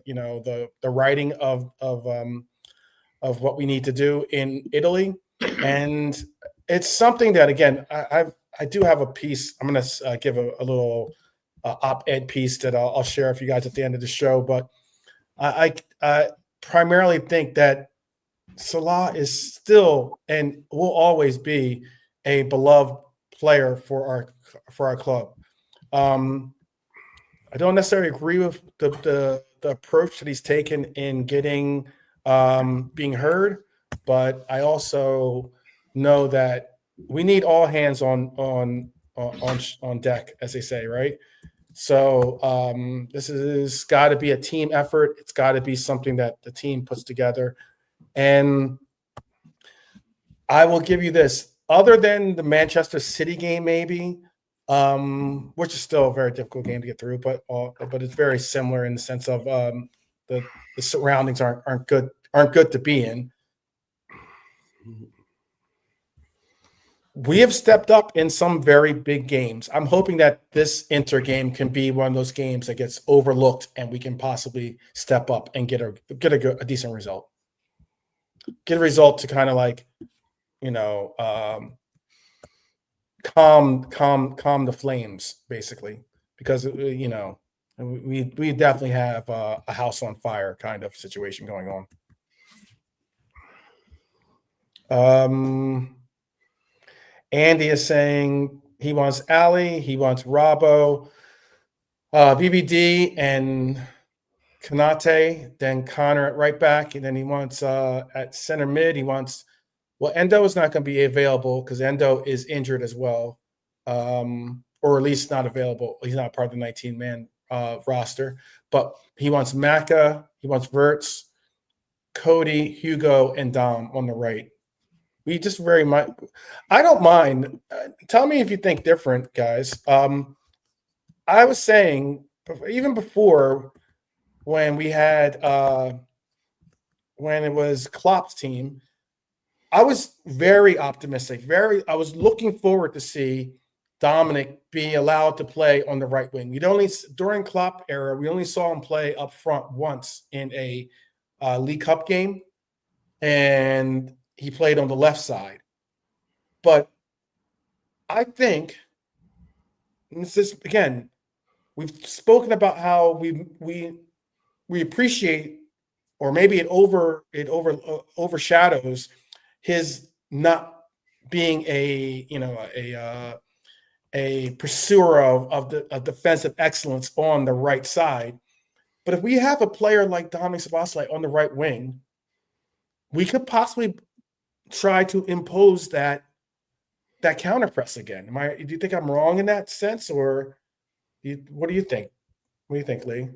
the writing of what we need to do in Italy. And it's something that, again, I do have a piece. I'm going to give a little op-ed piece that I'll share with you guys at the end of the show. But I primarily think that Salah is still and will always be a beloved player for our club. I don't necessarily agree with the approach that he's taken in getting being heard, but I also know that we need all hands on deck, as they say, right? So this is got to be a team effort. It's got to be something that the team puts together. And I will give you this: other than the Manchester City game, maybe, which is still a very difficult game to get through, but it's very similar in the sense of the surroundings aren't good to be in. We have stepped up in some very big games. I'm hoping that this Inter game can be one of those games that gets overlooked and we can possibly step up and get a decent result. Get a result to kind of like, calm the flames, basically, because we definitely have a house on fire kind of situation going on. Andy is saying he wants Ali, he wants Robbo, VVD, and Kanate, then Connor at right back, and then he wants at center mid. He wants Endo is not going to be available because Endo is injured as well, or at least not available. He's not part of the 19-man roster. But he wants Maka, he wants Verts, Cody, Hugo, and Dom on the right. We just very much. I don't mind. Tell me if you think different, guys. I was saying even before when we had when it was Klopp's team, I was very optimistic. I was looking forward to see Dominic be allowed to play on the right wing. During Klopp era, we only saw him play up front once in a League Cup game, and he played on the left side. But I think, and this is, again, we've spoken about how we appreciate, or maybe it overshadows his not being a a pursuer of defensive excellence on the right side. But if we have a player like Dominic Szoboszlai on the right wing, we could possibly try to impose that counter press again. Do you think I'm wrong in that sense, or what do you think? What do you think, Lee?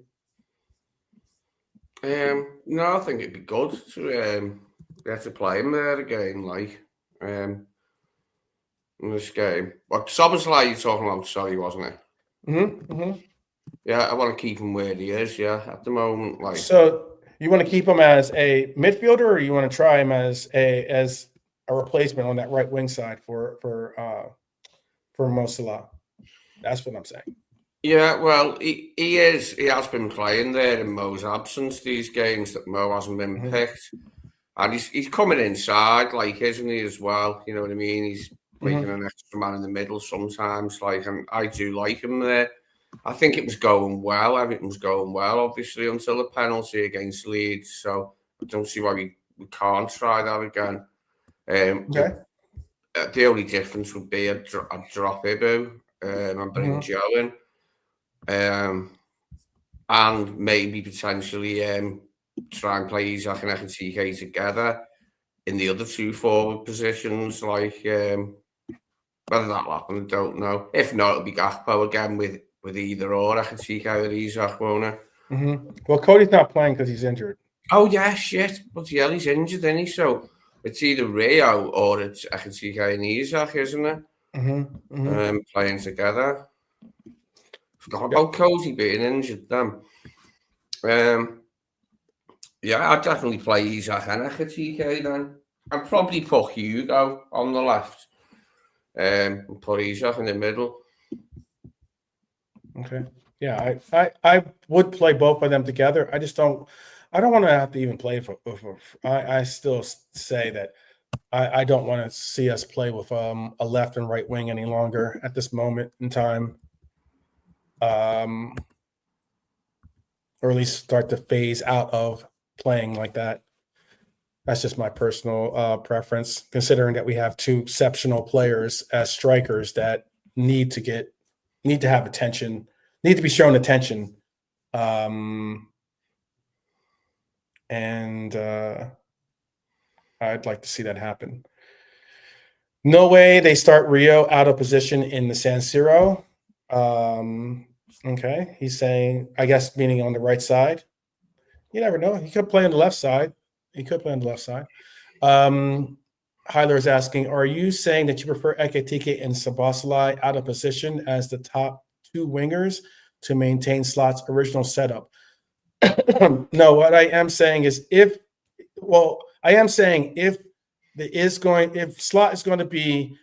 No, I think it'd be good to get to play him there again, like in this game. But Szoboszlai you're talking about, sorry, wasn't it? Mm-hmm, mm-hmm. Yeah, I want to keep him where he is. Yeah, at the moment, like. So you want to keep him as a midfielder, or you want to try him as a replacement on that right wing side for Mo Salah? That's what I'm saying. Yeah, well, he is. He has been playing there in Mo's absence. These games that Mo hasn't been picked, and he's coming inside, like, isn't he, as well? You know what I mean? He's making an extra man in the middle sometimes, like, and I do like him there. I think it was going well. Everything was going well, obviously, until the penalty against Leeds. So I don't see why we can't try that again. Okay. The only difference would be a drop Ibu and bring Joe in. And maybe potentially try and play Isak and Ekitike together in the other two forward positions. Like, whether that'll happen, I don't know. If not, it'll be Gakpo again with either or Ekitike or Isak, won't it? Well, Cody's not playing because he's injured. Oh, yeah, shit. But yeah, he's injured, isn't he? So it's either Rio or it's Ekitike and Isak, isn't it? Playing together. Forgot about Cody being injured then. Yeah, I'd definitely play Isak and Ekitike then. I'd probably put Hugo on the left and put Isak in the middle. Okay. Yeah, I would play both of them together. I don't want to have to even play for I still say that I don't want to see us play with a left and right wing any longer at this moment in time. Or at least start to phase out of playing like that. That's just my personal preference, considering that we have two exceptional players as strikers that need to have attention, need to be shown attention. And I'd like to see that happen. No way they start Rio out of position in the San Siro. Okay, he's saying, I guess, meaning on the right side. You never know. He could play on the left side. Hyler is asking, are you saying that you prefer Ekitike and Szoboszlai out of position as the top two wingers to maintain Slot's original setup? No, what I am saying is if Slot is going to be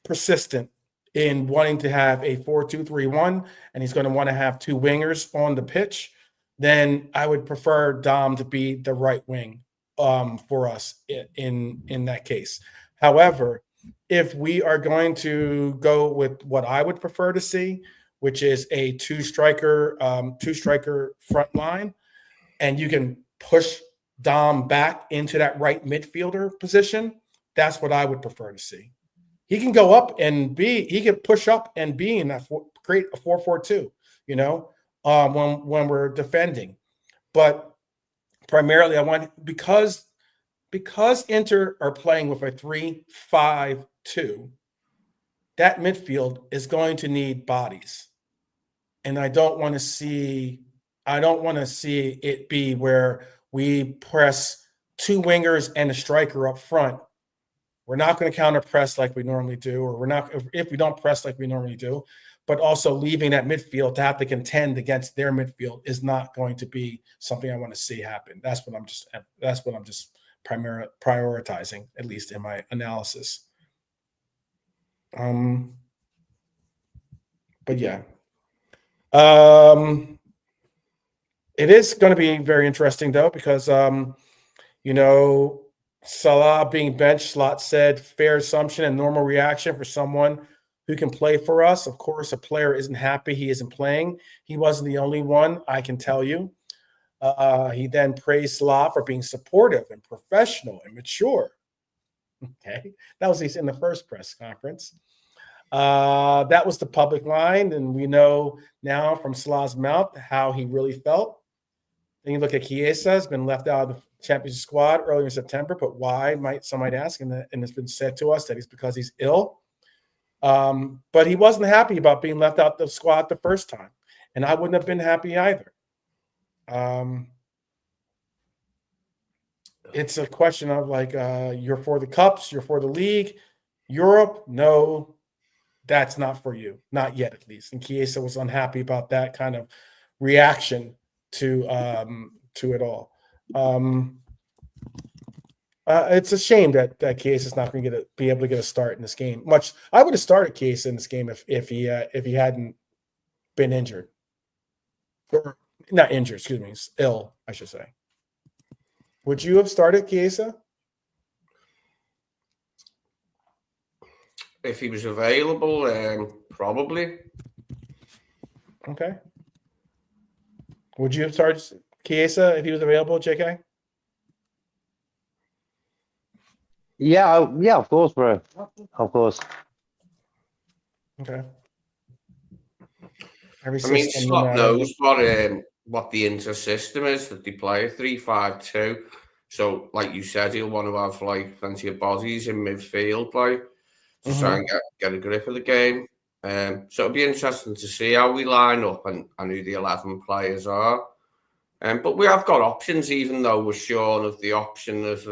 persistent in wanting to have a 4-2-3-1, and he's going to want to have two wingers on the pitch, then I would prefer Dom to be the right wing for us in that case. However, if we are going to go with what I would prefer to see, which is a two striker front line, and you can push Dom back into that right midfielder position, that's what I would prefer to see. He can go up and he can push up and be in that create a 4-4-2, when we're defending. But primarily I want, because Inter are playing with a 3-5-2, that midfield is going to need bodies. And I don't want to see it be where we press two wingers and a striker up front. We're not going to counter press like we normally do, or if we don't press like we normally do, but also leaving that midfield to have to contend against their midfield is not going to be something I want to see happen. That's what I'm just prioritizing, at least in my analysis. But yeah. It is going to be very interesting though, because Salah being benched, Slot said, fair assumption and normal reaction for someone who can play for us. Of course, a player isn't happy he isn't playing. He wasn't the only one, I can tell you. He then praised Salah for being supportive and professional and mature. Okay, that was in the first press conference. That was the public line, and we know now from Salah's mouth how he really felt. Then you look at Chiesa, has been left out of the championship squad earlier in September, but why, some might ask, and it's been said to us that it's because he's ill. But he wasn't happy about being left out the squad the first time, and I wouldn't have been happy either. It's a question of like, you're for the cups, you're for the league, Europe. No, that's not for you, not yet at least. And Chiesa was unhappy about that kind of reaction to it all. It's a shame that Chiesa is not going to be able to get a start in this game. I would have started Chiesa in this game if he hadn't been injured, or not injured. Excuse me, ill, I should say. Would you have started Chiesa if he was available? Probably. Okay. Would you have started Chiesa if he was available, JK? Yeah, of course, bro. Of course. Okay. Slot knows what the Inter system is, that they play a 3-5-2. So, like you said, he'll want to have like plenty of bodies in midfield, like to try and get a grip of the game. So it'll be interesting to see how we line up and who the 11 players are. But we have got options, even though we're short of the option of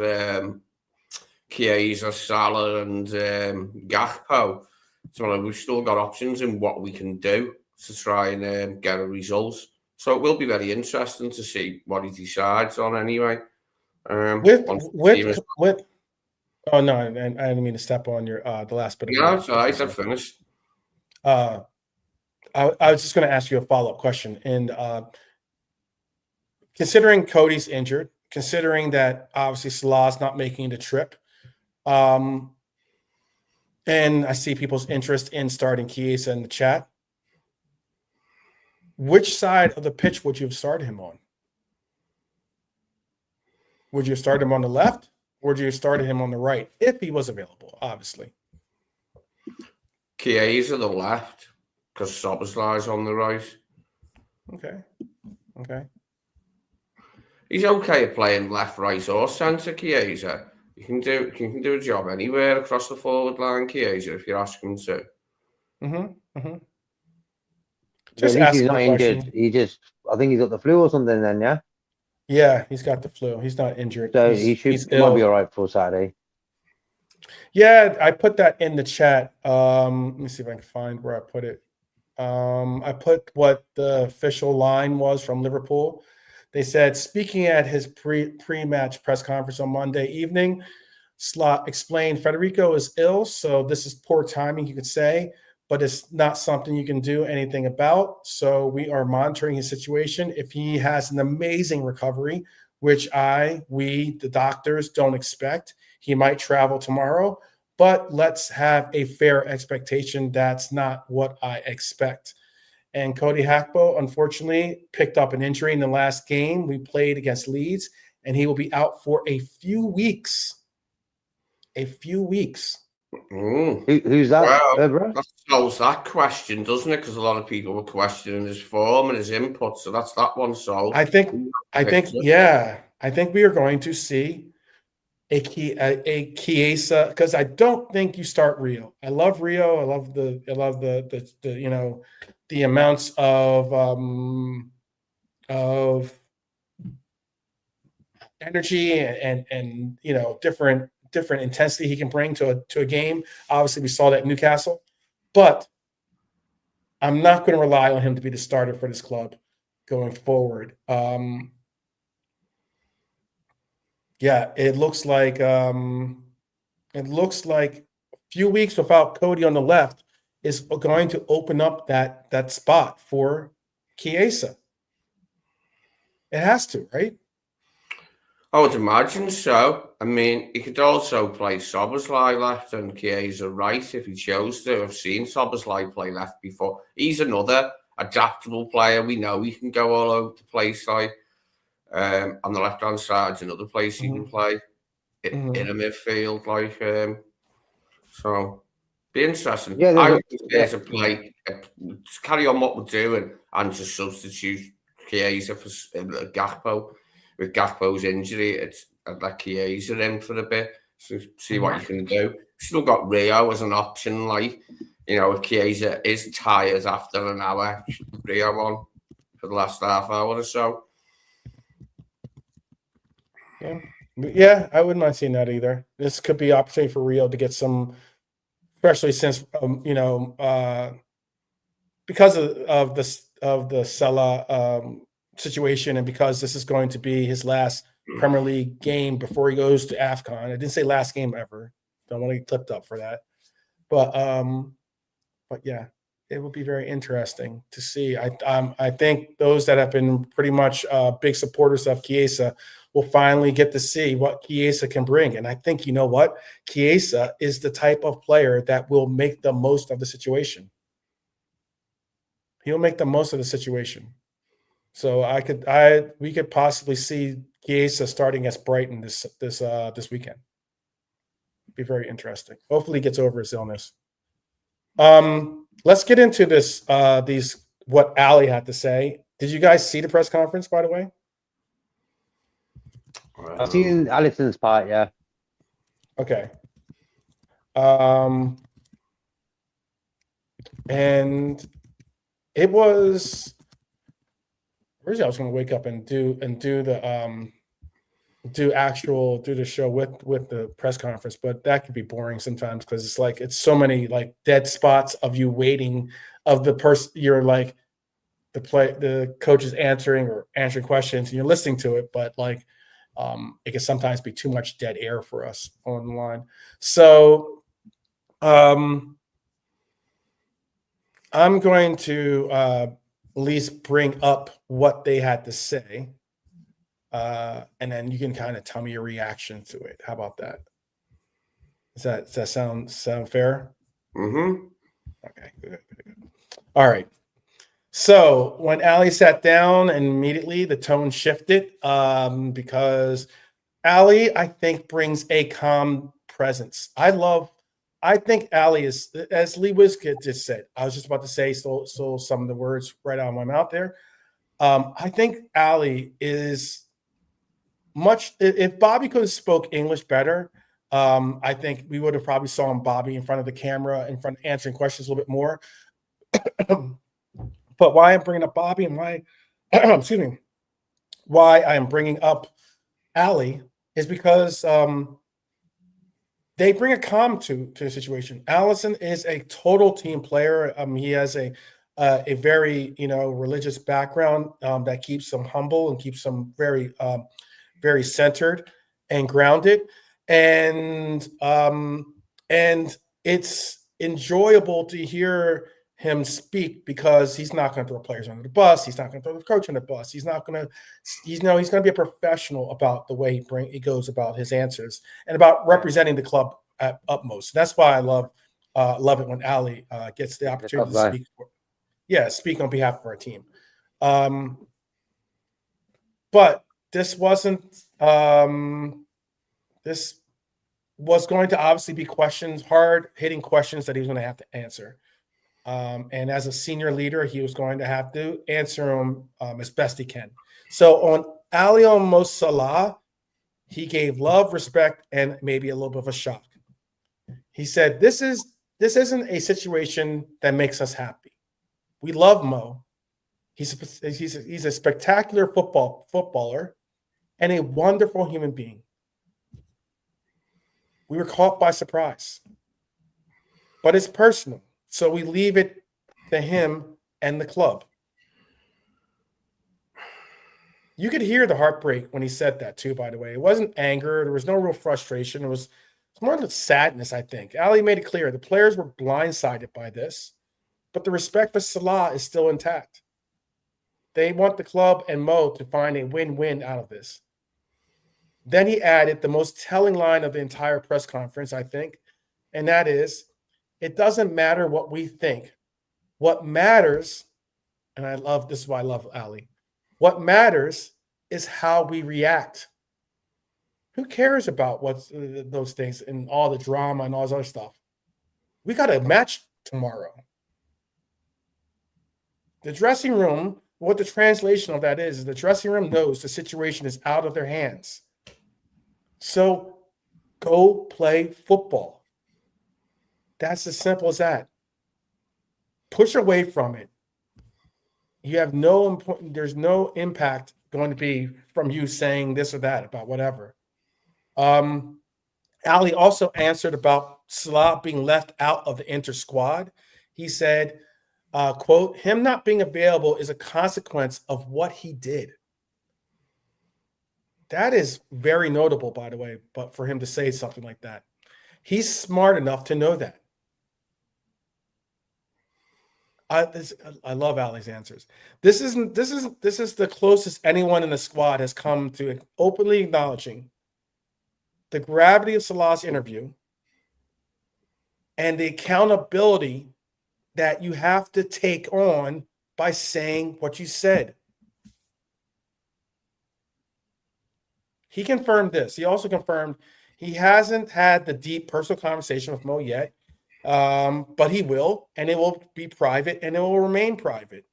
Chiesa, Salah, and Gakpo. So we've still got options in what we can do to try and get a result. So it will be very interesting to see what he decides on anyway. Oh no, and I didn't mean to step on your the last bit of no, it's all right, I've finished. I was just going to ask you a follow-up question. And considering Cody's injured, considering that obviously Salah's not making the trip, and I see people's interest in starting Chiesa in the chat, which side of the pitch would you have started him on? Would you have started him on the left, or would you have started him on the right if he was available, obviously? Chiesa the left, because Szoboszlai's on the right. Okay. He's okay at playing left, right, or centre, Chiesa. You can do a job anywhere across the forward line, Chiesa, if you ask him to. Just he's not injured. I think he's got the flu or something then, yeah? Yeah, he's got the flu. He's not injured. So he's might be all right for Saturday. Yeah, I put that in the chat. Let me see if I can find where I put it. I put what the official line was from Liverpool. They said, speaking at his pre-match press conference on Monday evening, Slot explained Federico is ill, so this is poor timing, you could say, but it's not something you can do anything about. So we are monitoring his situation. If he has an amazing recovery, which we, the doctors, don't expect, he might travel tomorrow, but let's have a fair expectation. That's not what I expect. And Cody Gakpo, unfortunately, picked up an injury in the last game we played against Leeds, and he will be out for a few weeks. Who's that? Well, that solves that question, doesn't it? Because a lot of people were questioning his form and his input, so that's that one solved. I think we are going to see a Chiesa, because I don't think you start Rio. I love Rio. I love the the amounts of energy and different intensity he can bring to a game. Obviously, we saw that in Newcastle, but I'm not going to rely on him to be the starter for this club going forward. Yeah, it looks like a few weeks without Cody on the left is going to open up that spot for Chiesa. It has to, right? I would imagine so. I mean, he could also play Szoboszlai left and Chiesa right if he chose to. I've seen Szoboszlai play left before. He's another adaptable player. We know he can go all over the place. Like on the left-hand side is another place he can play in a midfield. So Be interesting. Yeah, I would prefer to play, just carry on what we're doing and just substitute Chiesa for Gakpo. With Gakpo's injury, I'd let Chiesa in for a bit, so see what you can do. Still got Rio as an option, like, you know, if Chiesa is tired after an hour, Rio on for the last half hour or so. Yeah, I wouldn't mind seeing that either. This could be an opportunity for Rio to get some, especially since because of the Salah situation, and because this is going to be his last Premier League game before he goes to AFCON. I didn't say last game ever. Don't want to get clipped up for that. But yeah, it will be very interesting to see. I think those that have been pretty much big supporters of Chiesa will finally get to see what Chiesa can bring. And I think, you know what? Chiesa is the type of player that will make the most of the situation. He'll make the most of the situation. So we could possibly see Chiesa starting as Brighton this weekend. Be very interesting. Hopefully he gets over his illness. Let's get into this. What Ali had to say. Did you guys see the press conference, by the way? I've seen Alisson's part, yeah. Okay. And it was. Originally, I was going to wake up and do the do the show with the press conference, but that could be boring sometimes because it's so many like dead spots of you waiting, of the person you're like the coach is answering questions and you're listening to it, but it can sometimes be too much dead air for us on the line. So I'm going to at least bring up what they had to say. And then you can kind of tell me your reaction to it. How about that? Does that sound fair? Mm-hmm. Okay, good. All right. So when Ali sat down, and immediately the tone shifted because Ali, I think, brings a calm presence. I think Ali is, as Lee Wiskett just said, I was just about to say, so some of the words right out of my mouth there. I think Ali is much. If Bobby could have spoke English better, I think we would have probably saw Bobby in front of the camera, in front answering questions a little bit more. But why I'm bringing up Bobby and why, excuse me, why I am bringing up Ali is because they bring a calm to the situation. Allison is a total team player. He has a very religious background that keeps him humble and keeps him very very centered and grounded, and it's enjoyable to hear him speak because he's not going to throw players under the bus. He's not going to throw the coach under the bus. He's going to be a professional about the way he goes about his answers and about representing the club at utmost. That's why I love it when Ali gets the opportunity to speak on behalf of our team. But this wasn't. This was going to obviously be hard-hitting questions that he was going to have to answer. And as a senior leader, he was going to have to answer them as best he can. So on Mo Salah, he gave love, respect, and maybe a little bit of a shock. He said, "This isn't a situation that makes us happy. We love Mo. He's a spectacular footballer and a wonderful human being. We were caught by surprise, but it's personal. So we leave it to him and the club." You could hear the heartbreak when he said that too, by the way. It wasn't anger. There was no real frustration. It was more than sadness, I think. Ali made it clear the players were blindsided by this, but the respect for Salah is still intact. They want the club and Mo to find a win-win out of this. Then he added the most telling line of the entire press conference, I think, and that is, it doesn't matter what we think. What matters, and this is why I love Ali, what matters is how we react. Who cares about those things and all the drama and all this other stuff? We got a match tomorrow. The dressing room, what the translation of that is the dressing room knows the situation is out of their hands. So go play football. That's as simple as that. Push away from it. You have there's no impact going to be from you saying this or that about whatever. Ali also answered about Salah being left out of the inter squad. He said, quote, him not being available is a consequence of what he did. That is very notable, by the way, but for him to say something like that. He's smart enough to know that. I love Ali's answers. This is the closest anyone in the squad has come to openly acknowledging the gravity of Salah's interview and the accountability that you have to take on by saying what you said. He confirmed this. He also confirmed he hasn't had the deep personal conversation with Mo yet. But he will, and it will be private, and it will remain private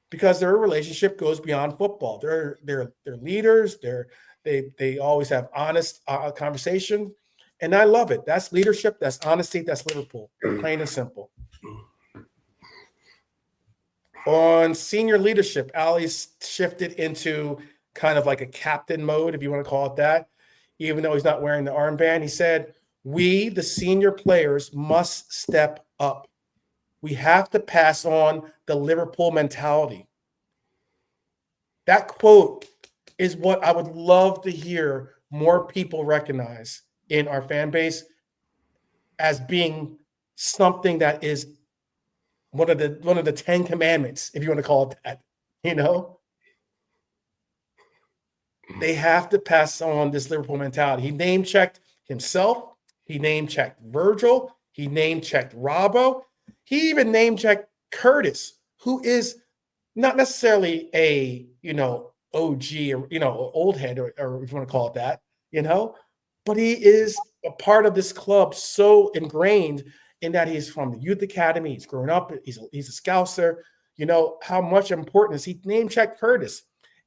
because their relationship goes beyond football. They're leaders. They always have honest conversation, and I love it. That's leadership. That's honesty. That's Liverpool, plain and simple. On senior leadership, Ali's shifted into kind of like a captain mode, if you want to call it that, even though he's not wearing the armband. He said, we, the senior players, must step up. We have to pass on the Liverpool mentality. That quote is what I would love to hear more people recognize in our fan base as being something that is one of the 10 commandments, if you want to call it that, you know? They have to pass on this Liverpool mentality. He name-checked himself. He name-checked Virgil. He name-checked Robbo. He even name-checked Curtis, who is not necessarily a, OG or, old head or if you want to call it that, but he is a part of this club so ingrained in that he's from the youth academy. He's grown up. He's a Scouser. How much importance he name-checked Curtis.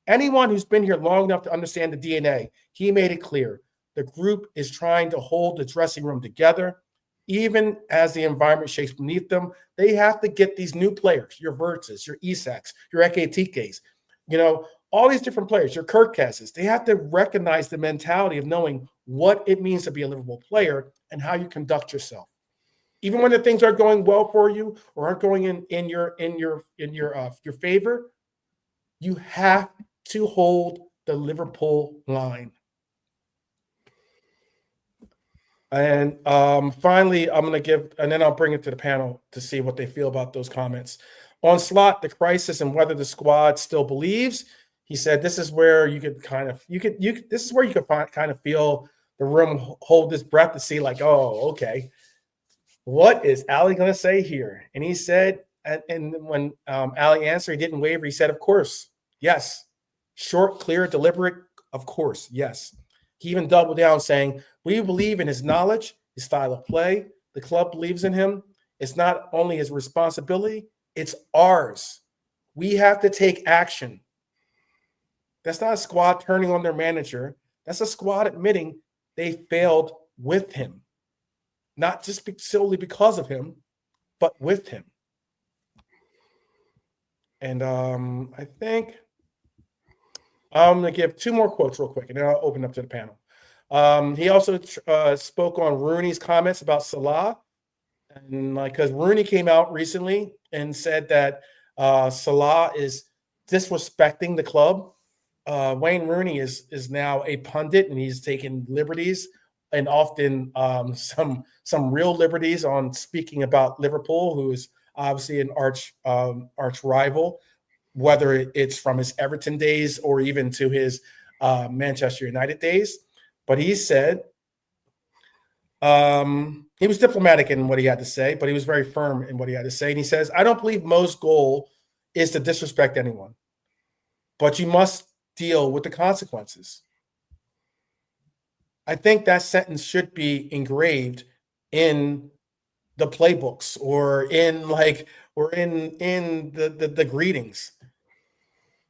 Anyone who's been here long enough to understand the DNA, he made it clear. The group is trying to hold the dressing room together, even as the environment shakes beneath them. They have to get these new players, your Vertzes, your Isaks, your Ekitikes, all these different players, your Kirkesses. They have to recognize the mentality of knowing what it means to be a Liverpool player and how you conduct yourself. Even when the things aren't going well for you or aren't going in your favor, you have to hold the Liverpool line. And finally, I'm going to give, and then I'll bring it to the panel to see what they feel about those comments. On Slot, the crisis and whether the squad still believes, he said, this is where you could kind of feel the room hold this breath to see like, oh, okay, what is Ali going to say here? And he said, and when Ali answered, he didn't waver. He said, of course, yes. Short, clear, deliberate, of course, yes. He even doubled down saying, we believe in his knowledge, his style of play. The club believes in him. It's not only his responsibility, it's ours. We have to take action. That's not a squad turning on their manager. That's a squad admitting they failed with him. Not just solely because of him, but with him. And I think I'm going to give two more quotes real quick, and then I'll open up to the panel. He also spoke on Rooney's comments about Salah, and because Rooney came out recently and said that Salah is disrespecting the club. Wayne Rooney is now a pundit, and he's taken liberties and often some real liberties on speaking about Liverpool, who is obviously an arch rival, whether it's from his Everton days or even to his Manchester United days. But he said he was diplomatic in what he had to say, but he was very firm in what he had to say. And he says, I don't believe Mo's goal is to disrespect anyone, but you must deal with the consequences. I think that sentence should be engraved in the playbooks or in the greetings.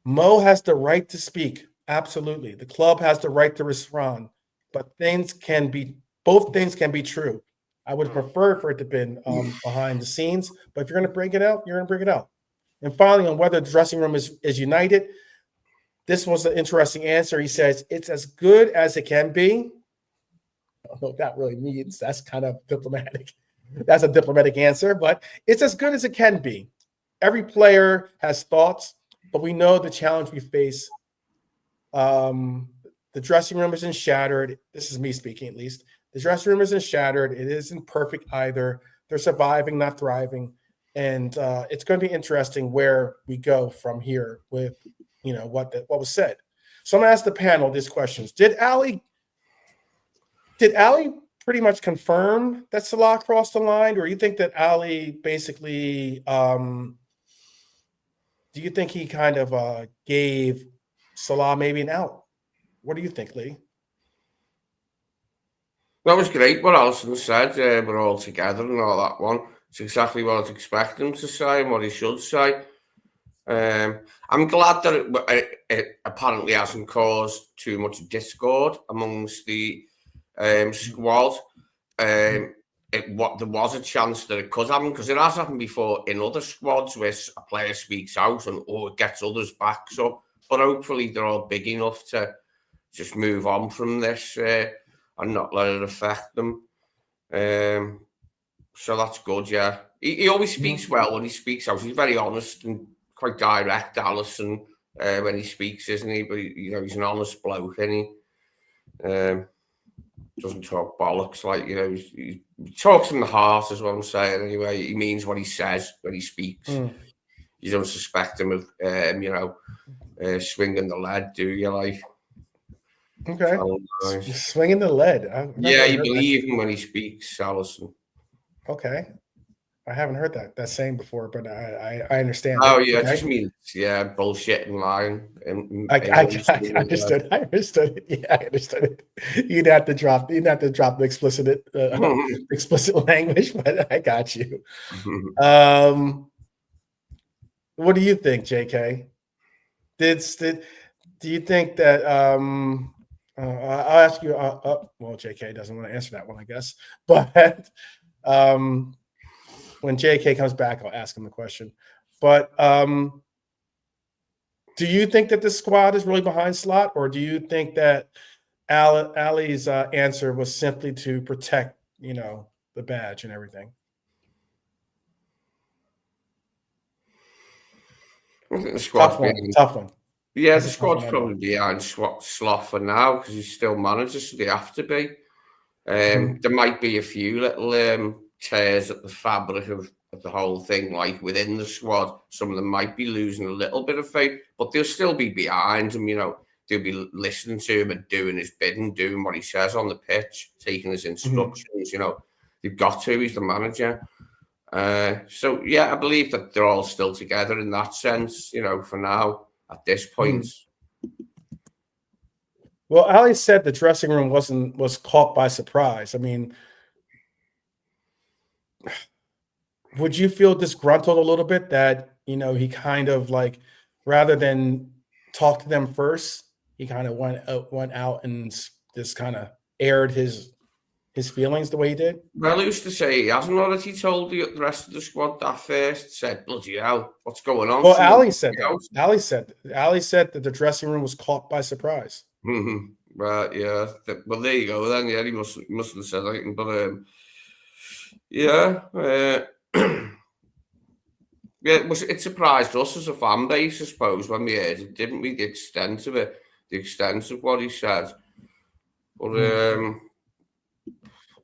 Mo has the right to speak. Absolutely. The club has the right to respond, but both things can be true. I would prefer for it to be behind the scenes, but if you're going to bring it out, you're going to bring it out. And finally, on whether the dressing room is united, this was an interesting answer. He says, it's as good as it can be. I don't know what that really means. That's kind of diplomatic. That's a diplomatic answer, but it's as good as it can be. Every player has thoughts, but we know the challenge we face. The dressing room isn't shattered. This is me speaking, at least. The dressing room isn't shattered. It isn't perfect either. They're surviving, not thriving. And it's going to be interesting where we go from here with, what was said. So I'm going to ask the panel these questions. Did Ali pretty much confirm that Salah crossed the line, or you think that Ali basically, do you think he kind of gave Salah maybe an out? What do you think, Lee? That was great what Alison said. We're all together and all that one. It's exactly what I'd expect him to say and what he should say. I'm glad that it apparently hasn't caused too much discord amongst the squad. There was a chance that it could happen, because it has happened before in other squads where a player speaks out and it gets others back. So, but hopefully they're all big enough to just move on from this and not let it affect them. So that's good, yeah. He always speaks well when he speaks out. He's very honest and quite direct, Alisson, when he speaks, isn't he? But he's an honest bloke, isn't he? Doesn't talk bollocks, he talks from the heart, is what I'm saying. Anyway, he means what he says when he speaks. You don't suspect him of, swinging the lead, do you? Okay, swinging the lead. Yeah, you believe him when he speaks, Alisson. Okay, I haven't heard that saying before, but I understand. Oh yeah, it just means bullshit and lying. I understood. I understood it. Yeah, I understood it. You'd have to drop the explicit language, but I got you. What do you think, JK? Do you think that? I'll ask you. Well, JK doesn't want to answer that one, I guess. But when JK comes back, I'll ask him the question. But do you think that the squad is really behind Slot, or do you think that Ali's answer was simply to protect, the badge and everything? I think the squad's tough one. Yeah, the squad's probably behind Slot for now, because he's still manager, so they have to be. There might be a few little tears at the fabric of the whole thing, within the squad. Some of them might be losing a little bit of faith, but they'll still be behind him. They'll be listening to him and doing his bidding, doing what he says on the pitch, taking his instructions. They've got to. He's the manager. So yeah, I believe that they're all still together in that sense. For now, at this point. Well, Ali said the dressing room was caught by surprise. I mean, would you feel disgruntled a little bit that, he kind of rather than talk to them first, he kind of went out and just kind of aired his feelings the way he did? Well, he used to say he hasn't already told the rest of the squad that first. Said, bloody hell, what's going on? Well, Ali said that. Ali said that the dressing room was caught by surprise. Right, yeah. Well, there you go then. Yeah, he mustn't have said anything. But yeah. Yeah, it surprised us as a fan base, I suppose, when we heard it, didn't we? The extent of it, the extent of what he said. But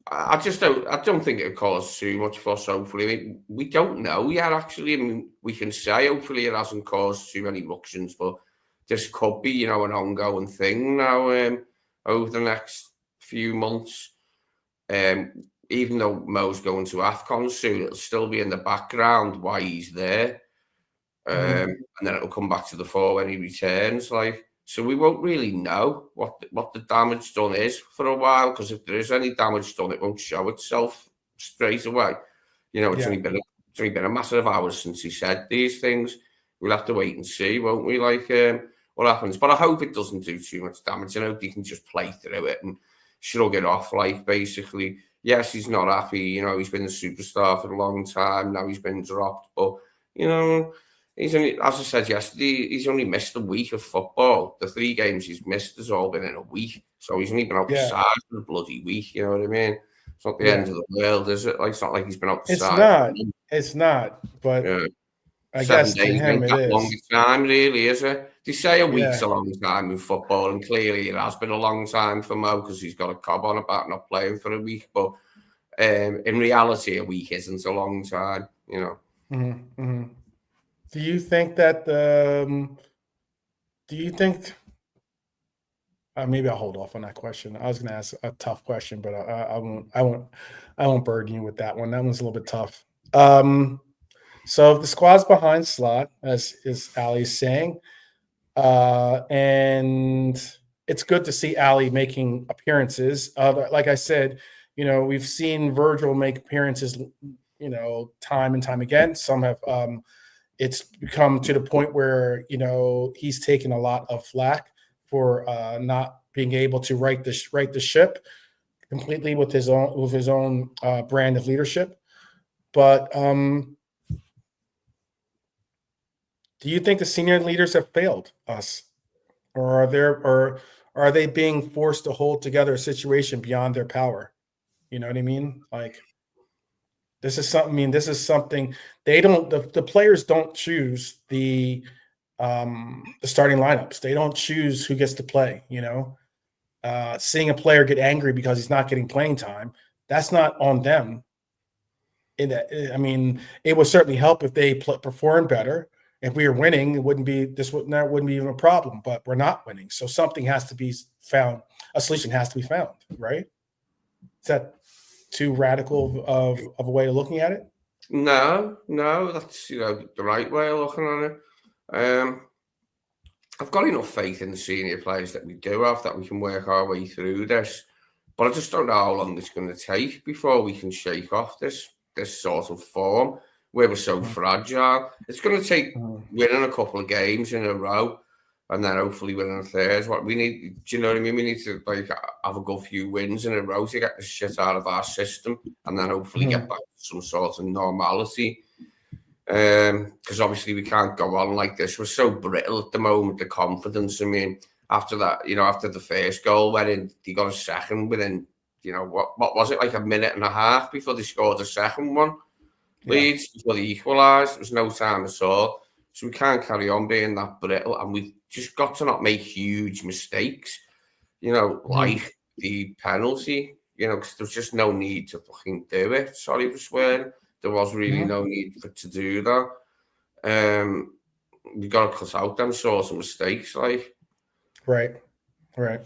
I don't think it caused too much fuss. Hopefully, we don't know yet. Actually, we can say hopefully it hasn't caused too many ructions, but this could be, an ongoing thing now over the next few months. Even though Mo's going to AFCON soon, it'll still be in the background why he's there. And then it'll come back to the fore when he returns. So we won't really know what the damage done is for a while, because if there is any damage done, it won't show itself straight away. You know, it's only been a matter of hours since he said these things. We'll have to wait and see, won't we? Like, what happens? But I hope it doesn't do too much damage. You know, he can just play through it and shrug it off. Like, basically, yes, he's not happy. You know, he's been a superstar for a long time. Now he's been dropped. But, you know, he's only, as I said yesterday, he's only missed a week of football. The 3 games he's missed has all been in a week. So he's only been outside for a bloody week. You know what I mean? It's not the end of the world, is it? Like, it's not like he's been outside. It's not. But I 7 guess to days him ain't it that is. long a time, really, is it? They say a week's a long time in football, and clearly it has been a long time for Mo because he's got a cob on about not playing for a week. But in reality, a week isn't a long time, you know. Mm-hmm, mm-hmm. Do you think that maybe I'll hold off on that question. I was going to ask a tough question, but I won't burden you with that one. That one's a little bit tough. So the squad's behind Slot, as Ali's saying, and it's good to see Ali making appearances. Like I said, you know, we've seen Virgil make appearances, you know, time and time again. Some have. It's become to the point where, you know, he's taken a lot of flack for not being able to right the ship completely with his own brand of leadership. But do you think the senior leaders have failed us, or are they being forced to hold together a situation beyond their power? You know what I mean? Like, this is something they don't. The players don't choose the starting lineups. They don't choose who gets to play. You know, seeing a player get angry because he's not getting playing time, that's not on them. I mean, it would certainly help if they performed better. If we were winning, it wouldn't be even a problem. But we're not winning, so something has to be found. A solution has to be found, right? Is that too radical of a way of looking at it? No, that's, you know, the right way of looking at it. I've got enough faith in the senior players that we do have that we can work our way through this, but I just don't know how long it's going to take before we can shake off this sort of form where we're so fragile. It's going to take winning a couple of games in a row and then hopefully winning a third. What we need, do you know what I mean? We need to like have a good few wins in a row to get the shit out of our system and then hopefully get back to some sort of normality. Because obviously we can't go on like this. We're so brittle at the moment, the confidence. I mean, after that, you know, after the first goal went in, they got a second within, you know, what was it, like a minute and a half before they scored a second one? Leeds, before they equalised. There was no time at all. So we can't carry on being that brittle, and we've just got to not make huge mistakes, you know, like the penalty, you know, because there's just no need to fucking do it. Sorry for swearing. There was really no need to do that. We got to cut out them sorts of mistakes, like. Right. You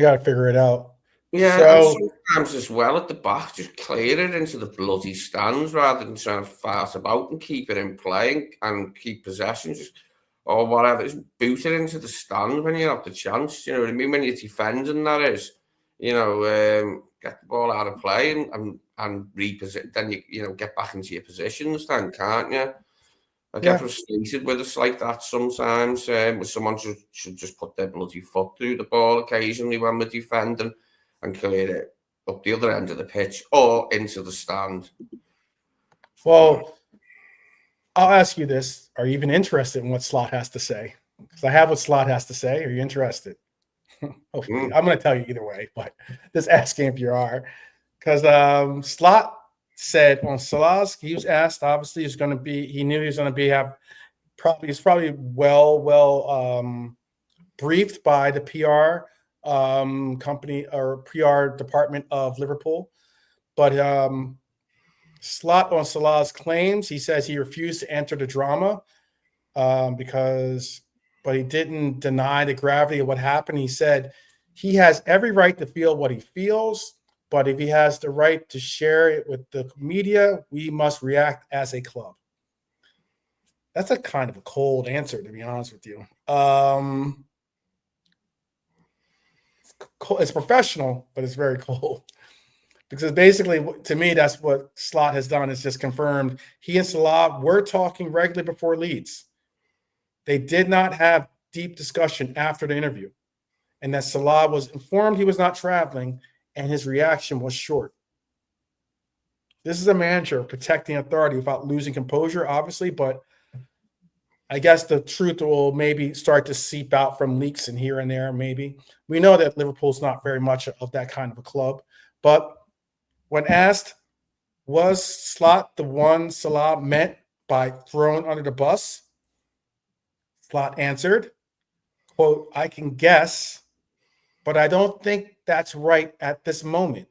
got to figure it out. Yeah, so, and sometimes as well at the back, just clear it into the bloody stands rather than trying to fart about and keep it in play and keep possession, or whatever. Just boot it into the stand when you have the chance. You know what I mean? When you're defending, that is, you know, get the ball out of play and reposition. Then you know, get back into your positions. Then can't you? I get frustrated with us like that sometimes. Where someone should just put their bloody foot through the ball occasionally when we're defending and clear it up the other end of the pitch or into the stand. Well, I'll ask you this. Are you even interested in what Slot has to say? Because I have what Slot has to say. Are you interested? Hopefully. I'm going to tell you either way, but just asking if you are. Because Slot said on Salah's, he was asked, obviously, he knew he was going to be, he's probably well briefed by the PR company or PR department of Liverpool. But Slot on Salah's claims, he says he refused to enter the drama but he didn't deny the gravity of what happened. He said he has every right to feel what he feels, but if he has the right to share it with the media, we must react as a club. That's a kind of a cold answer, to be honest with you. It's professional, but it's very cold. Because basically, to me, that's what Slot has done, is just confirmed he and Salah were talking regularly before Leeds. They did not have deep discussion after the interview, and that Salah was informed he was not traveling, and his reaction was short. This is a manager protecting authority without losing composure, obviously, but I guess the truth will maybe start to seep out from leaks in here and there, maybe. We know that Liverpool's not very much of that kind of a club, but when asked, was Slot the one Salah meant by thrown under the bus? Slot answered, quote, I can guess, but I don't think that's right at this moment.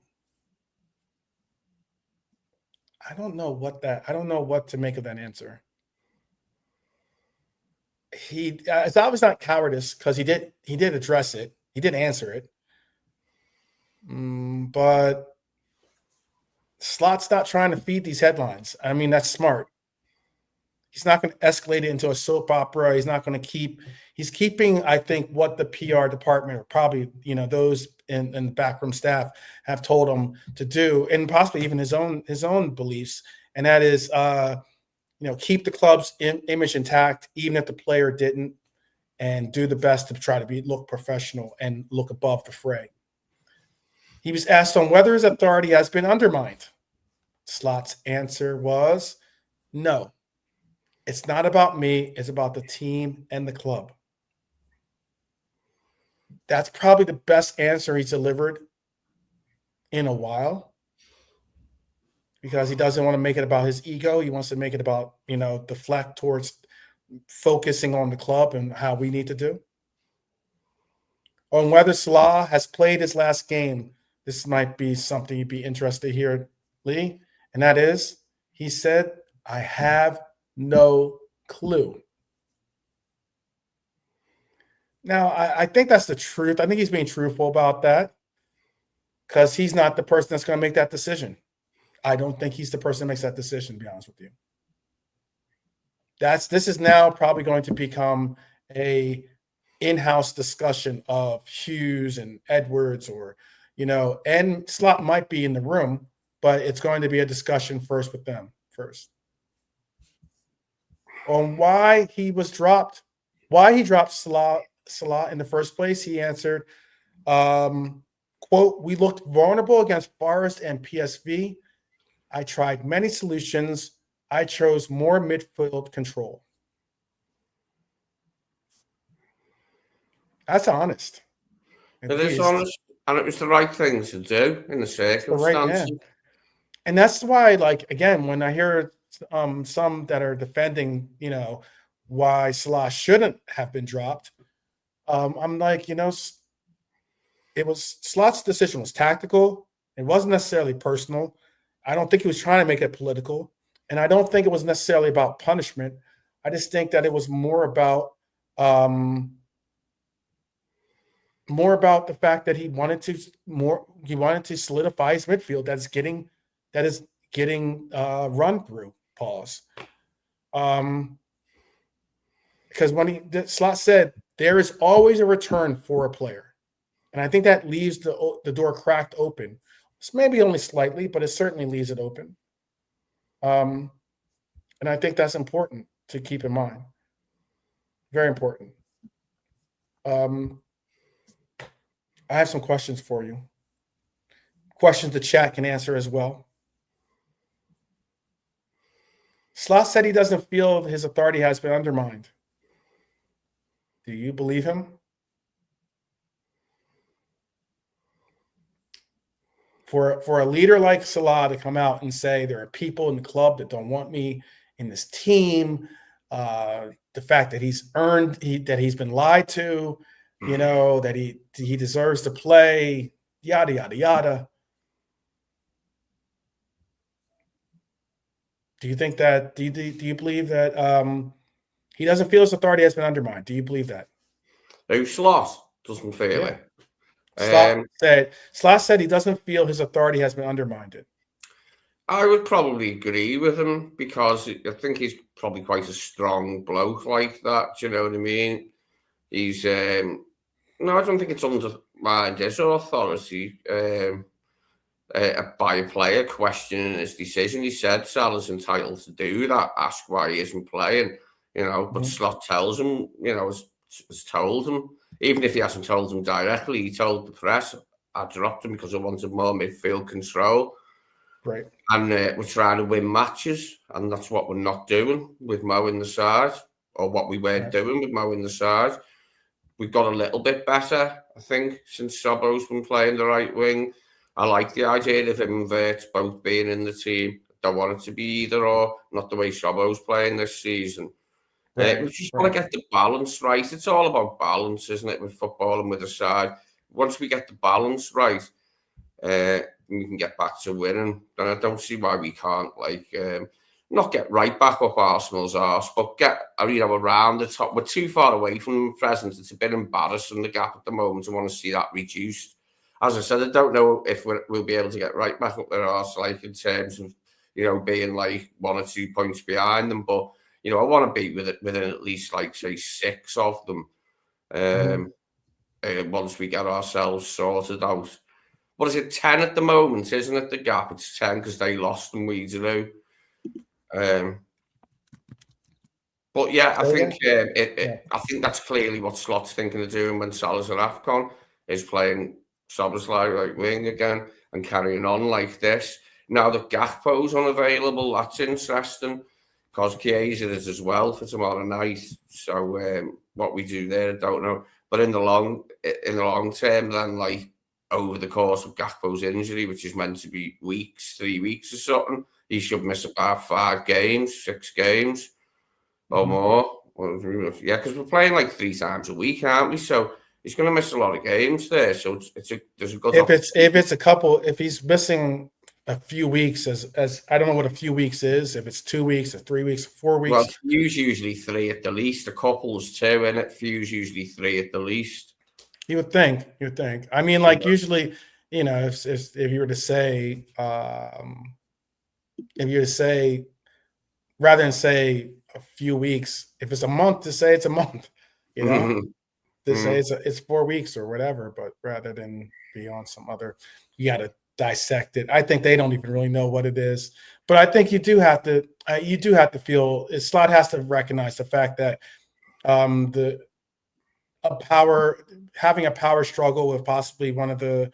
I don't know what to make of that answer. It's obviously not cowardice, because he did address it. He did answer it. But Slot's not trying to feed these headlines. I mean, that's smart. He's not going to escalate it into a soap opera. He's not going to he's keeping, I think, what the PR department, or probably, those in the backroom staff have told him to do, and possibly even his own beliefs. And that is, keep the club's image intact, even if the player didn't, and do the best to try to look professional and look above the fray. He was asked on whether his authority has been undermined. Slot's answer was, no. It's not about me. It's about the team and the club. That's probably the best answer he's delivered in a while, because he doesn't want to make it about his ego. He wants to make it about, deflect towards focusing on the club and how we need to do. On whether Salah has played his last game, this might be something you'd be interested to hear, Lee. And that is, he said, I have no clue. Now, I think that's the truth. I think he's being truthful about that, because he's not the person that's going to make that decision. I don't think he's the person that makes that decision, to be honest with you. This is now probably going to become a in-house discussion of Hughes and Edwards, or, and Slot might be in the room, but it's going to be a discussion first with them first. On why he dropped Salah in the first place, he answered, quote, we looked vulnerable against Forest and PSV. I tried many solutions. I chose more midfield control. That's honest. It is honest, and it was the right thing to do in the circumstances. Yeah. And that's why, again, when I hear some that are defending, why Salah shouldn't have been dropped, I'm like, it was Slot's decision was tactical. It wasn't necessarily personal. I don't think he was trying to make it political, and I don't think it was necessarily about punishment. I just think that it was more about the fact that he wanted to solidify his midfield that is getting run through. Pause. Because when Slot said there is always a return for a player, and I think that leaves the door cracked open. It's maybe only slightly, but it certainly leaves it open. And I think that's important to keep in mind. Very important. I have some questions for you. Questions the chat can answer as well. Slot said he doesn't feel his authority has been undermined. Do you believe him? For a leader like Salah to come out and say there are people in the club that don't want me in this team, the fact that he's been lied to, that he deserves to play, yada yada yada. Do you think that? Do you believe that he doesn't feel his authority has been undermined? Do you believe that? Slot doesn't feel it. Slot said he doesn't feel his authority has been undermined. I would probably agree with him, because I think he's probably quite a strong bloke like that. Do you know what I mean? He's no, I don't think it's undermined his authority. by a player questioning his decision. He said Salah's entitled to do that, ask why he isn't playing, but Slot tells him, has told him, even if he hasn't told him directly, he told the press, I dropped him because I wanted more midfield control. Right. And we're trying to win matches, and that's what we're not doing with Mo in the side, or what we weren't doing with Mo in the side. We've got a little bit better, I think, since Sobo's been playing the right wing. I like the idea of him and Wirtz both being in the team. I don't want it to be either or, not the way Sobo's playing this season. We just want to get the balance right. It's all about balance, isn't it, with football and with the side. Once we get the balance right, we can get back to winning. And I don't see why we can't, not get right back up Arsenal's arse, but get, around the top. We're too far away from the present. It's a bit embarrassing, the gap at the moment. I want to see that reduced. As I said, I don't know if we'll be able to get right back up their arse, in terms of, being 1 or 2 points behind them. But, I want to be within at least, say, 6 of them once we get ourselves sorted out. What is it, 10 at the moment, isn't it, the gap? It's 10 because they lost and we drew. But yeah, I think I think that's clearly what Slot's thinking of doing when Salah's at AFCON, is playing Szoboszlai right wing again and carrying on like this. Now that Gakpo's unavailable, that's interesting, because Chiesa is as well for tomorrow night. So what we do there, I don't know. But in the long term, then over the course of Gakpo's injury, which is meant to be 3 weeks or something, he should miss about 5 games, 6 games or more. Yeah, because we're playing 3 times a week, aren't we? So he's going to miss a lot of games there. So there's a good. If he's missing a few weeks, as I don't know what a few weeks is, if it's 2 weeks or 3 weeks or 4 weeks. Well, few's usually 3 at the least. A couple's 2 in it. Few's usually 3 at the least. You would think. I mean, usually, if you were to say, rather than say a few weeks, if it's a month, to say it's a month, to say it's 4 weeks or whatever, but rather than be on some other, you got to dissect it. I think they don't even really know what it is, but I think you do have to feel, Slot has to recognize the fact that having a power struggle with possibly one of the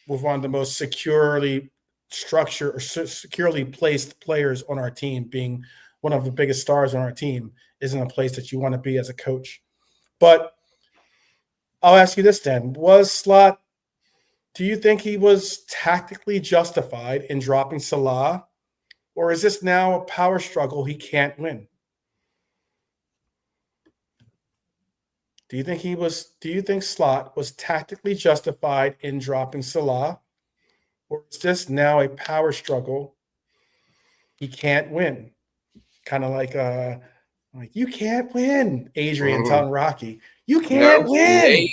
with one of the most securely structured or securely placed players on our team, being one of the biggest stars on our team, isn't a place that you want to be as a coach. But I'll ask you this then: do you think he was tactically justified in dropping Salah, or is this now a power struggle he can't win? Do you think Slot was tactically justified in dropping Salah, or is this now a power struggle he can't win? Kind of like you can't win, Adrian telling Rocky, you can't win.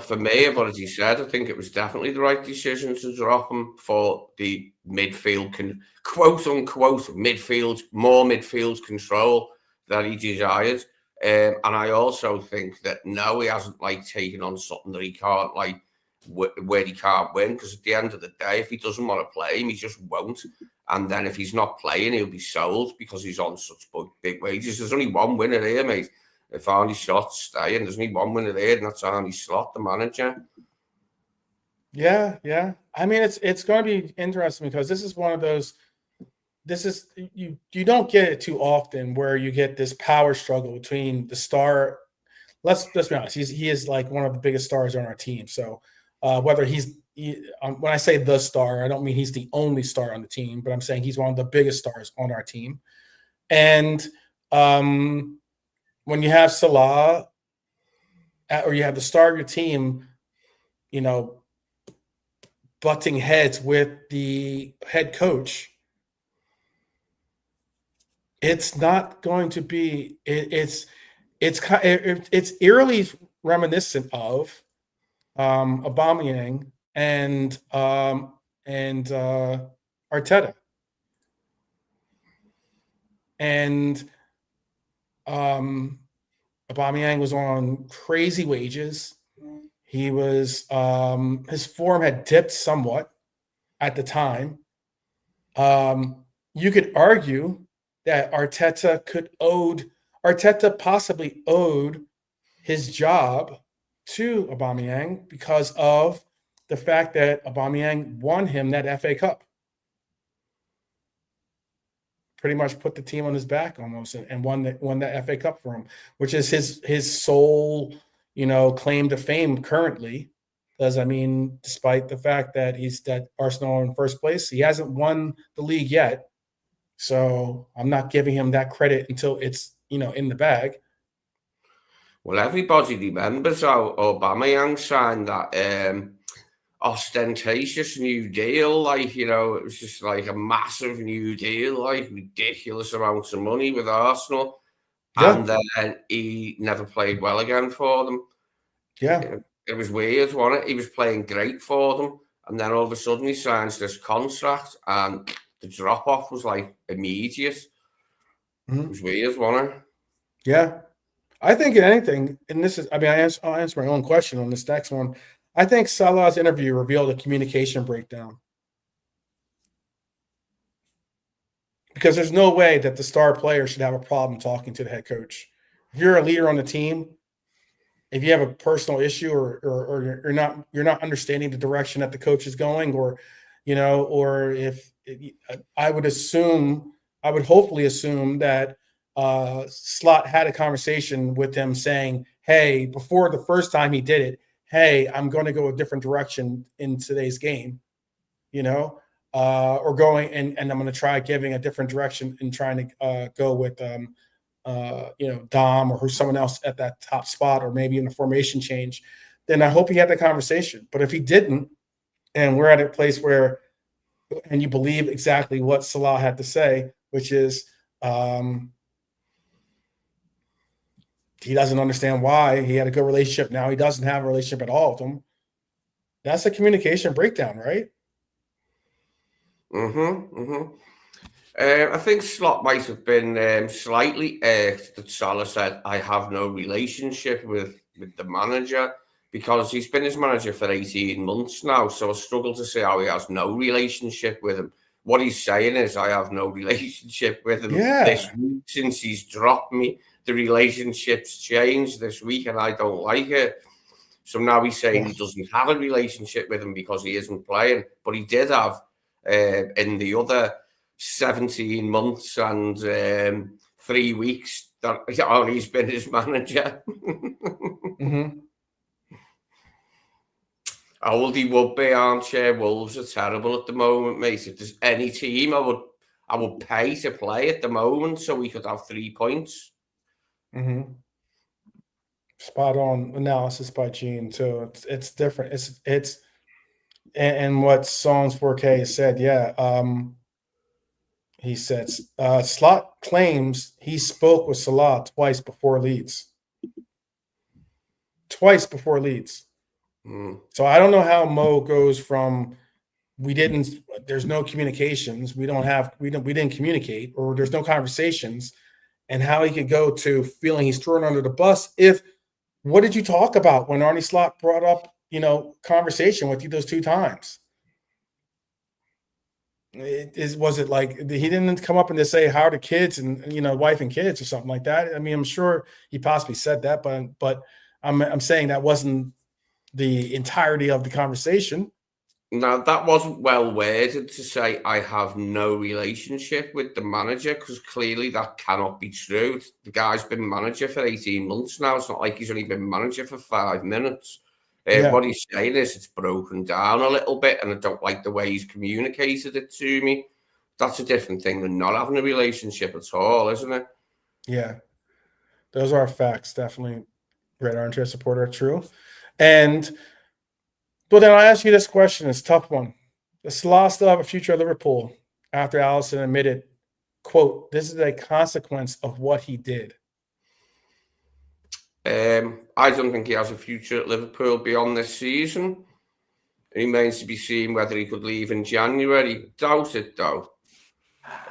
For me, I've already said, I think it was definitely the right decision to drop him for the midfield, quote unquote, more midfield control that he desired. And I also think that no, he hasn't taken on something that he can't where he can't win, because at the end of the day, if he doesn't want to play him, he just won't. And then if he's not playing, he'll be sold because he's on such big wages. There's only one winner here, mate. If Arne Slot's staying, there's only one winner there, and that's Arne Slot, the manager. Yeah. I mean, it's going to be interesting, because this is one of those. This is you don't get it too often, where you get this power struggle between the star. Let's be honest. He is one of the biggest stars on our team. So whether when I say the star, I don't mean he's the only star on the team, but I'm saying he's one of the biggest stars on our team. And when you have Salah, or you have the star of your team, butting heads with the head coach, it's not going to be. It's eerily reminiscent of Aubameyang and Arteta, and Aubameyang was on crazy wages. He was his form had dipped somewhat at the time. You could argue that Arteta possibly owed his job to Aubameyang because of the fact that Aubameyang won him that FA Cup. Pretty much put the team on his back almost and won that FA Cup for him, which is his sole, claim to fame currently. Because I mean, despite the fact that he's that Arsenal in first place, he hasn't won the league yet. So I'm not giving him that credit until it's in the bag. Well, everybody remembers how Aubameyang signed that ostentatious new deal. It was just like a massive new deal, like ridiculous amounts of money with Arsenal. Yeah. And then he never played well again for them. Yeah. It was weird, wasn't it? He was playing great for them. And then all of a sudden he signs this contract and the drop-off was like immediate. Mm-hmm. It was weird, wasn't it? Yeah. I think in anything, and this is, I'll answer my own question on this next one. I think Salah's interview revealed a communication breakdown. Because there's no way that the star player should have a problem talking to the head coach. If you're a leader on the team, if you have a personal issue or you're not understanding the direction that the coach is going, or if I would hopefully assume that Slot had a conversation with him saying, hey, before the first time he did it, hey, I'm going to go a different direction in today's game, or going and I'm going to try giving a different direction and trying to go with, Dom or someone else at that top spot, or maybe in the formation change. Then I hope he had that conversation. But if he didn't, and we're at a place where, and you believe exactly what Salah had to say, which is, he doesn't understand why he had a good relationship. Now he doesn't have a relationship at all with them. That's a communication breakdown, right? I think Slot might have been slightly irked that Salah said, I have no relationship with the manager, because he's been his manager for 18 months now. So I struggle to see how he has no relationship with him. What he's saying is, I have no relationship with him this week since he's dropped me. The relationship's changed this week and I don't like it. So now he's saying he doesn't have a relationship with him because he isn't playing. But he did have in the other 17 months and 3 weeks that he's been his manager. How old he would be, armchair Wolves are terrible at the moment, mate. If there's any team I would pay to play at the moment so we could have 3 points. Spot on analysis by Gene too. It's different. It's and what Songs 4K said. He says Slot claims he spoke with Salah twice before Leeds. So I don't know how Mo goes from there's no communications, we didn't communicate, or there's no conversations, and how he could go to feeling he's thrown under the bus. What did you talk about when Arne Slot brought up, conversation with you those 2 times? Was it like he didn't come up and just say, how are the kids and, wife and kids or something like that? I mean, I'm sure he possibly said that, but I'm saying that wasn't the entirety of the conversation. Now, that wasn't well worded to say, I have no relationship with the manager, because clearly that cannot be true. The guy's been manager for 18 months now. It's not like he's only been manager for 5 minutes. What he's saying is it's broken down a little bit, and I don't like the way he's communicated it to me. That's a different thing than not having a relationship at all, isn't it? Yeah. Those are facts, definitely. Red Armchair supporter, true. But then I ask you this question, it's a tough one. Does Salah still have a future at Liverpool after Alisson admitted, quote, this is a consequence of what he did? I don't think he has a future at Liverpool beyond this season. It remains to be seen whether he could leave in January. Doubt it, though.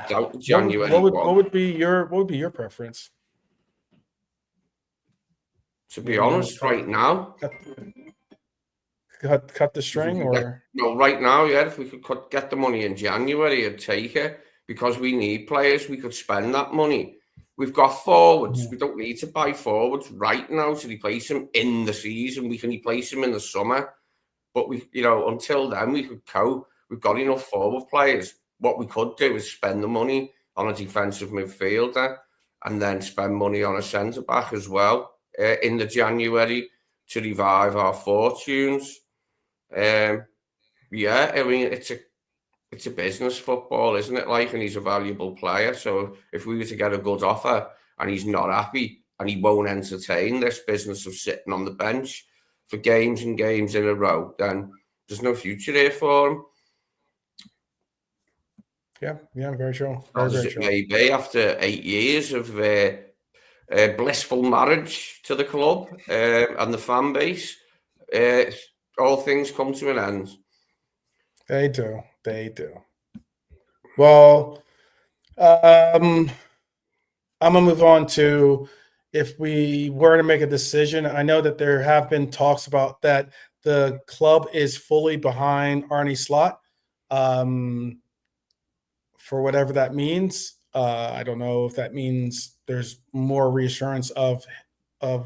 Doubt January. What would be your preference? To be honest, right now, cut the string, or right now, yeah. If we could get the money in January, I'd take it because we need players. We could spend that money. We've got forwards. We don't need to buy forwards right now to replace them in the season. We can replace them in the summer, but until then, we could cope. We've got enough forward players. What we could do is spend the money on a defensive midfielder and then spend money on a centre back as well in the January to revive our fortunes. I mean, it's a business football, isn't it? And he's a valuable player. So if we were to get a good offer and he's not happy and he won't entertain this business of sitting on the bench for games and games in a row, then there's no future here for him. Yeah, very true. As it may be, after 8 years of blissful marriage to the club and the fan base, all things come to an end. They do. Well, I'm gonna move on to, if we were to make a decision. I know that there have been talks about that the club is fully behind Arne Slot. For whatever that means. I don't know if that means there's more reassurance of a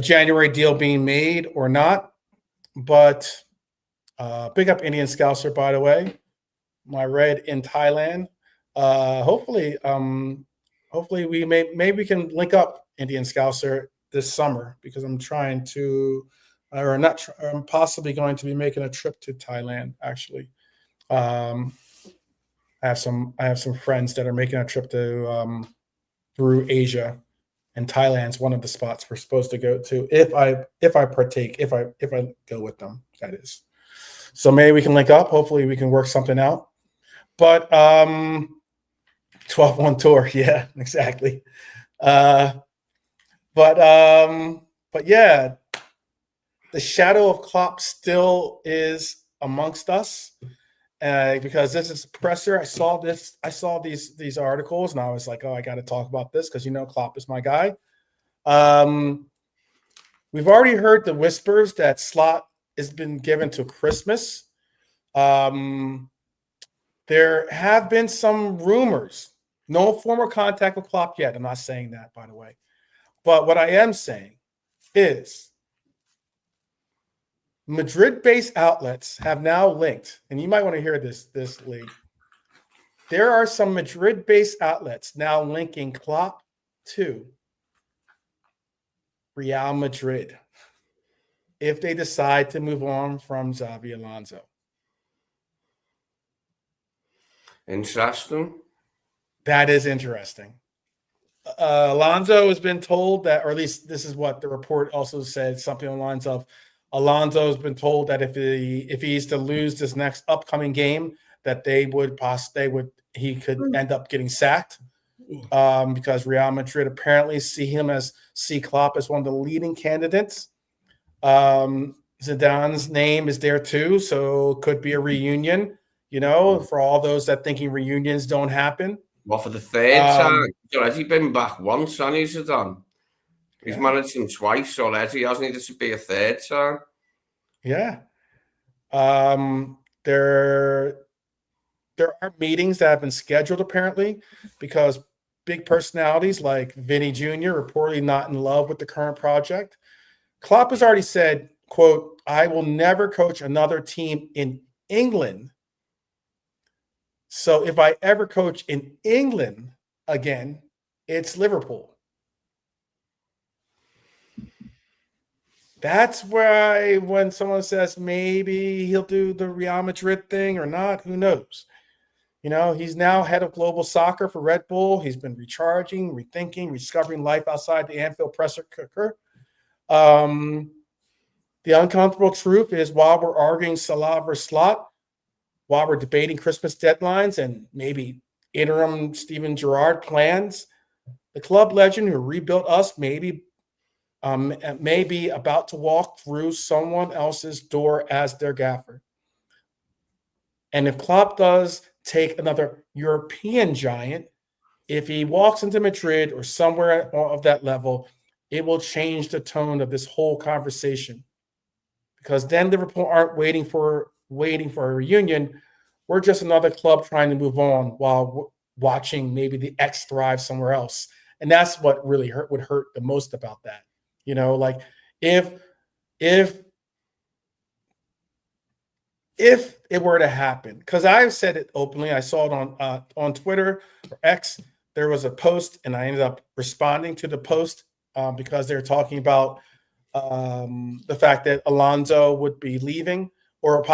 January deal being made or not. But big up Indian Scouser, by the way. My red in Thailand. Hopefully maybe we can link up Indian Scouser this summer, because I'm trying to, I'm possibly going to be making a trip to Thailand, actually. I have some friends that are making a trip to through Asia, and Thailand's one of the spots we're supposed to go to if I go with them, that is. So maybe we can link up. Hopefully we can work something out. But 12-1 tour, yeah, exactly. But yeah, the shadow of Klopp still is amongst us. Because this is presser. I saw these articles, and I was like, oh, I got to talk about this because Klopp is my guy. We've already heard the whispers that Slot has been given to Christmas. There have been some rumors. No formal contact with Klopp yet. I'm not saying that, by the way. But what I am saying is Madrid-based outlets have now linked, and you might want to hear this, Lee. There are some Madrid-based outlets now linking Klopp to Real Madrid if they decide to move on from Xabi Alonso. Interesting. That is interesting. Alonso has been told that, or at least this is what the report also said, something along the lines of, Alonso has been told that if he's to lose this next upcoming game, that he could end up getting sacked, because Real Madrid apparently see Klopp as one of the leading candidates. Zidane's name is there too, so it could be a reunion. For all those that thinking reunions don't happen. Well, for the third time, has he been back once? And he's done. He's managed him twice already, hasn't he? This would be a third time. Yeah. There are meetings that have been scheduled, apparently, because big personalities like Vinny Jr. reportedly not in love with the current project. Klopp has already said, quote, "I will never coach another team in England. So if I ever coach in England again, it's Liverpool." That's why when someone says maybe he'll do the Real Madrid thing or not, who knows? He's now head of global soccer for Red Bull. He's been recharging, rethinking, rediscovering life outside the Anfield pressure cooker. The uncomfortable truth is, while we're arguing Salah versus Slot, while we're debating Christmas deadlines and maybe interim Steven Gerrard plans, the club legend who rebuilt us may be about to walk through someone else's door as their gaffer. And if Klopp does take another European giant, if he walks into Madrid or somewhere of that level, it will change the tone of this whole conversation. because then Liverpool aren't waiting for a reunion. We're just another club trying to move on while watching maybe the X thrive somewhere else. And that's what really would hurt the most about that. Like if it were to happen, because I've said it openly, I saw it on Twitter or X. There was a post, and I ended up responding to the post because they're talking about the fact that Alonso would be leaving or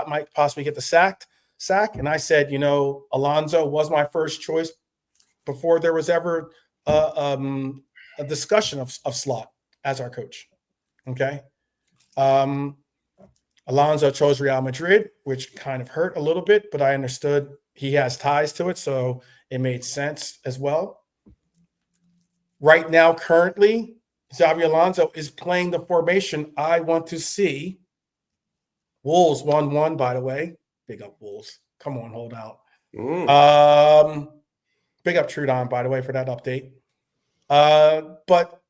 might possibly get the sack. And I said, Alonso was my first choice before there was ever a discussion of Slot as our coach. Okay. Alonso chose Real Madrid, which kind of hurt a little bit, but I understood he has ties to it, so it made sense as well. Right now, currently, Xabi Alonso is playing the formation I want to see. Wolves 1-1, by the way. Big up Wolves. Come on, hold out. Big up Trudon, by the way, for that update. But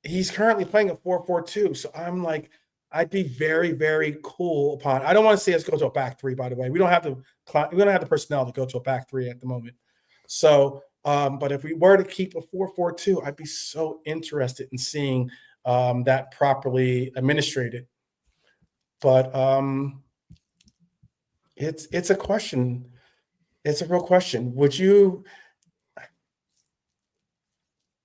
he's currently playing a 4-4-2, so I'm like, I'd be very, very cool upon. I don't want to see us go to a back three, by the way. We don't have the personnel to go to a back three at the moment. So, but if we were to keep a 4-4-2, I'd be so interested in seeing that properly administrated. But it's a question. It's a real question. Would you,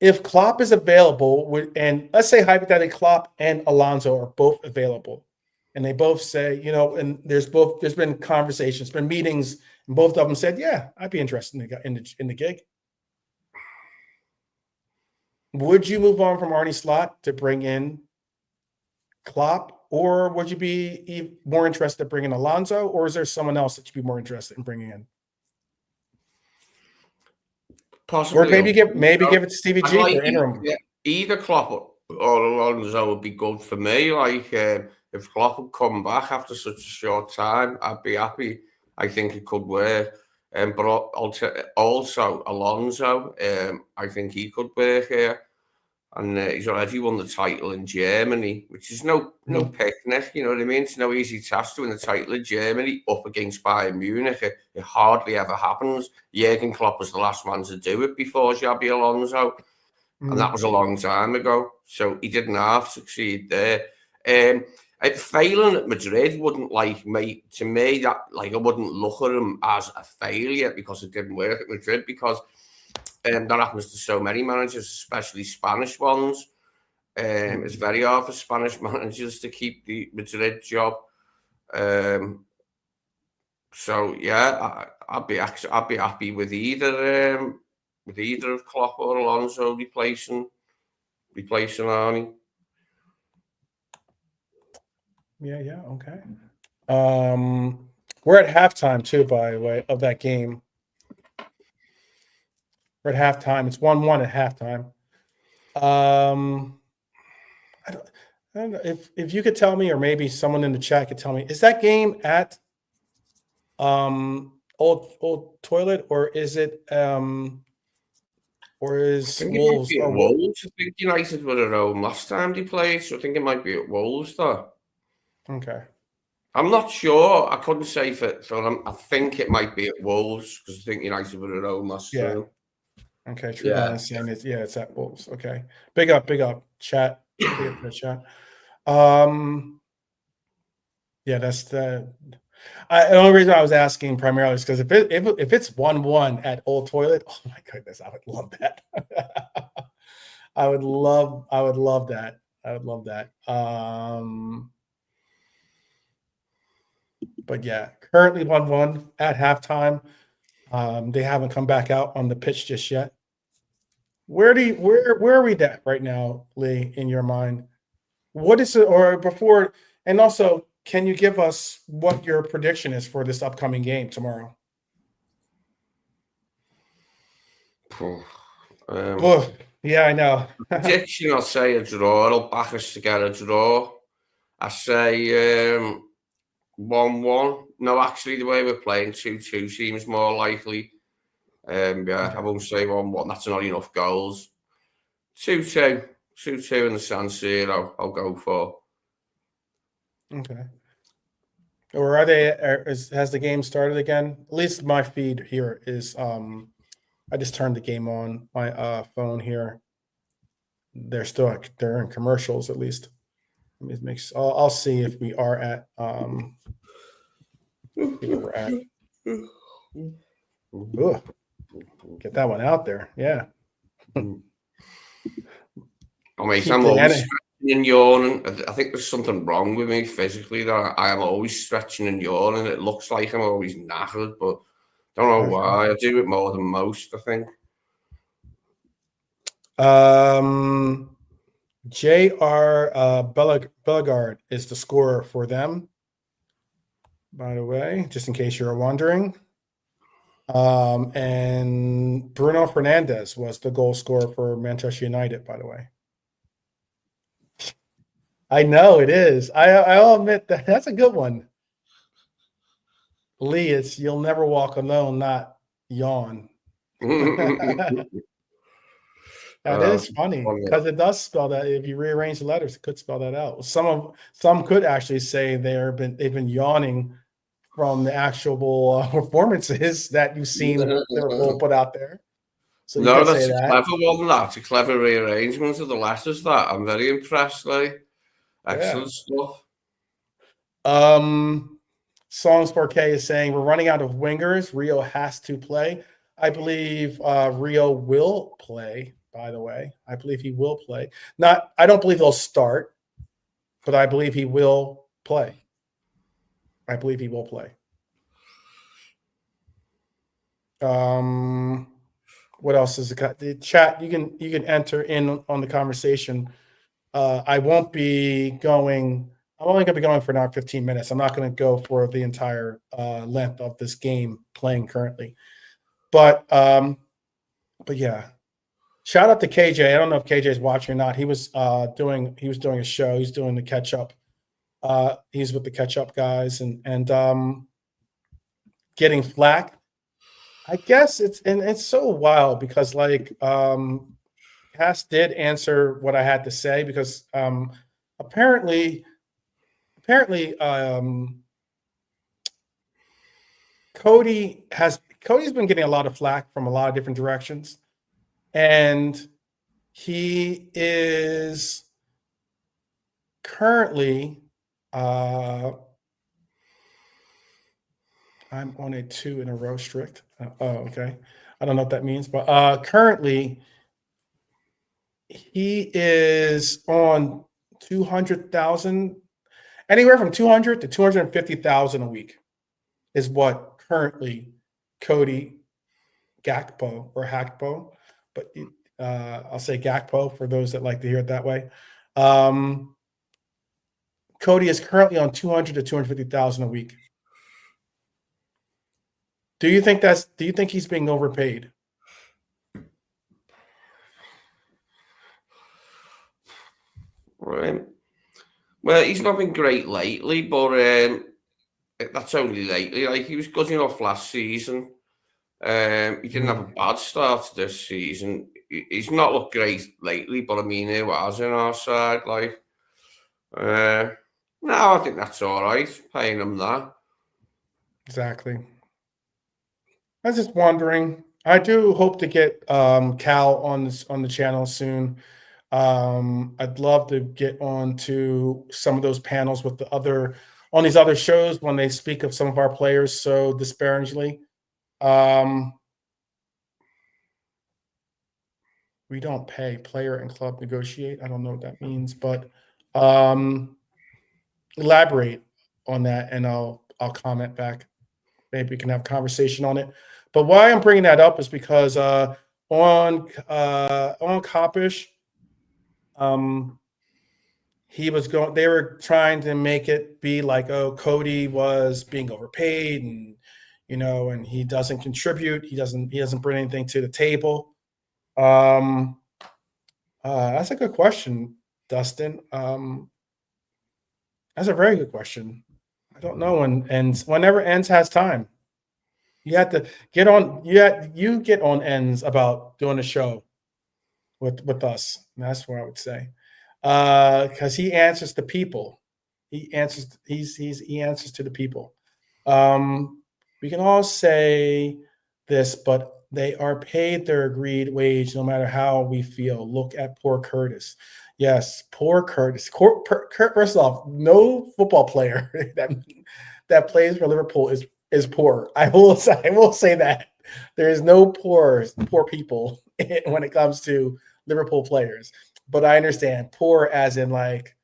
if Klopp is available, and let's say hypothetically Klopp and Alonso are both available, and they both say, and there's been conversations, been meetings, and both of them said, yeah, I'd be interested in the gig. Would you move on from Arne Slot to bring in Klopp, or would you be more interested in bringing Alonso, or is there someone else that you'd be more interested in bringing in? Possibly, or maybe give it to Stevie G for interim. Either Klopp or Alonso would be good for me. Like if Klopp would come back after such a short time, I'd be happy. I think it could work. But also Alonso, I think he could work here. And he's already won the title in Germany, which is no picnic, you know what I mean? It's no easy task to win the title in Germany up against Bayern Munich. It hardly ever happens. Jurgen Klopp was the last man to do it before Xabi Alonso, and that was a long time ago. So he didn't half succeed there. Failing at Madrid wouldn't to me that I wouldn't look at him as a failure because it didn't work at Madrid, because that happens to so many managers, especially Spanish ones. It's very hard for Spanish managers to keep the Madrid job. So yeah, I'd be happy with either of Klopp or Alonso replacing Arne. Yeah, okay. We're at halftime too, by the way, of that game. We're at halftime. It's 1-1 at halftime. I don't know if you could tell me, or maybe someone in the chat could tell me, is that game at Old Toilet, or is it or is Wolves? Or Wolves? I think United were at home last time they played, so I think it might be at Wolves though. Okay. I'm not sure. I couldn't say for them. I think it might be at Wolves because I think United were at home last time. Okay, true. Yeah. Saying it's at Wolves. Okay. Big up, chat. Big up the chat. Yeah, that's the only reason I was asking primarily is because if it's 1-1 at Old Toilet, oh my goodness, I would love that. I would love that. But yeah, currently 1-1 at halftime. They haven't come back out on the pitch just yet. Where are we at right now, Lee, in your mind? What is it, or before, and also, can you give us what your prediction is for this upcoming game tomorrow? Yeah, I know. Prediction, I'll say a draw. It'll back us to get a draw. I say 1-1. No, actually, the way we're playing, 2-2 seems more likely. Yeah, I won't say 1-1. That's not enough goals. 2-2 in the San Siro, I'll go for. Okay. Or are they? Has the game started again? At least my feed here is. I just turned the game on my phone here. They're in commercials at least. Let me I'll see if we are at see where we're at. Ugh. Get that one out there. Yeah. I mean, I'm always stretching and yawning. I think there's something wrong with me physically that I am always stretching and yawning. It looks like I'm always knackered, but don't know why. I do it more than most, I think. J.R. Bellegarde is the scorer for them, by the way, just in case you're wondering. And Bruno Fernandes was the goal scorer for Manchester United, by the way. I know it is. I'll admit that's a good one. Lee, it's "You'll Never Walk Alone," not yawn. That is funny because it does spell that. If you rearrange the letters, it could spell that out. Some could actually say they've been yawning from the actual performances that you've seen Liverpool put out there. So no, that's a clever one. That's a clever rearrangement of the letters. That I'm very impressed. Like, excellent stuff. Songs 4K is saying we're running out of wingers. Rio has to play. I believe Rio will play. By the way, I believe he will play. I don't believe he'll start, but I believe he will play. I believe he will play. What else is the chat? You can enter in on the conversation. I won't be going. I'm only going to be going for now 15 minutes. I'm not going to go for the entire length of this game playing currently. But yeah. Shout out to KJ. I don't know if KJ is watching or not. He was doing a show. He's doing the catch up. He's with the catch up guys and getting flack. I guess it's so wild because like Cass did answer what I had to say because apparently Cody's been getting a lot of flack from a lot of different directions. And he is currently, I'm on a 2 in a row strict. Okay. I don't know what that means, but currently he is on 200,000, anywhere from 200 to 250,000 a week is what currently Cody Gakpo or Hackpo, but I'll say Gakpo for those that like to hear it that way. Cody is currently on 200 to 250,000 a week. Do you think he's being overpaid? Right. Well, he's not been great lately, but that's only lately. Like, he was good enough last season. He didn't have a bad start to this season. He's not looked great lately, but I mean, he was in our side. Like, no, I think that's all right. Paying him that. Exactly. I was just wondering. I do hope to get Cal on the channel soon. I'd love to get on to some of those panels with on these other shows when they speak of some of our players so disparagingly. We don't pay, player and club negotiate. I don't know what that means, but elaborate on that and I'll comment back. Maybe we can have a conversation on it. But why I'm bringing that up is because on Kopish, they were trying to make it be like, oh, Cody was being overpaid and and he doesn't contribute, he doesn't bring anything to the table. That's a good question, Dustin. That's a very good question. I don't know whenever Ends has time. You have to get on. You get on Ends about doing a show with us. And that's what I would say, because he answers the people. He answers. He answers to the people. We can all say this, but they are paid their agreed wage, no matter how we feel. Look at poor Curtis. Yes, poor Curtis. First off, no football player that plays for Liverpool is poor. I will say that there is no poor people when it comes to Liverpool players. But I understand poor as in like,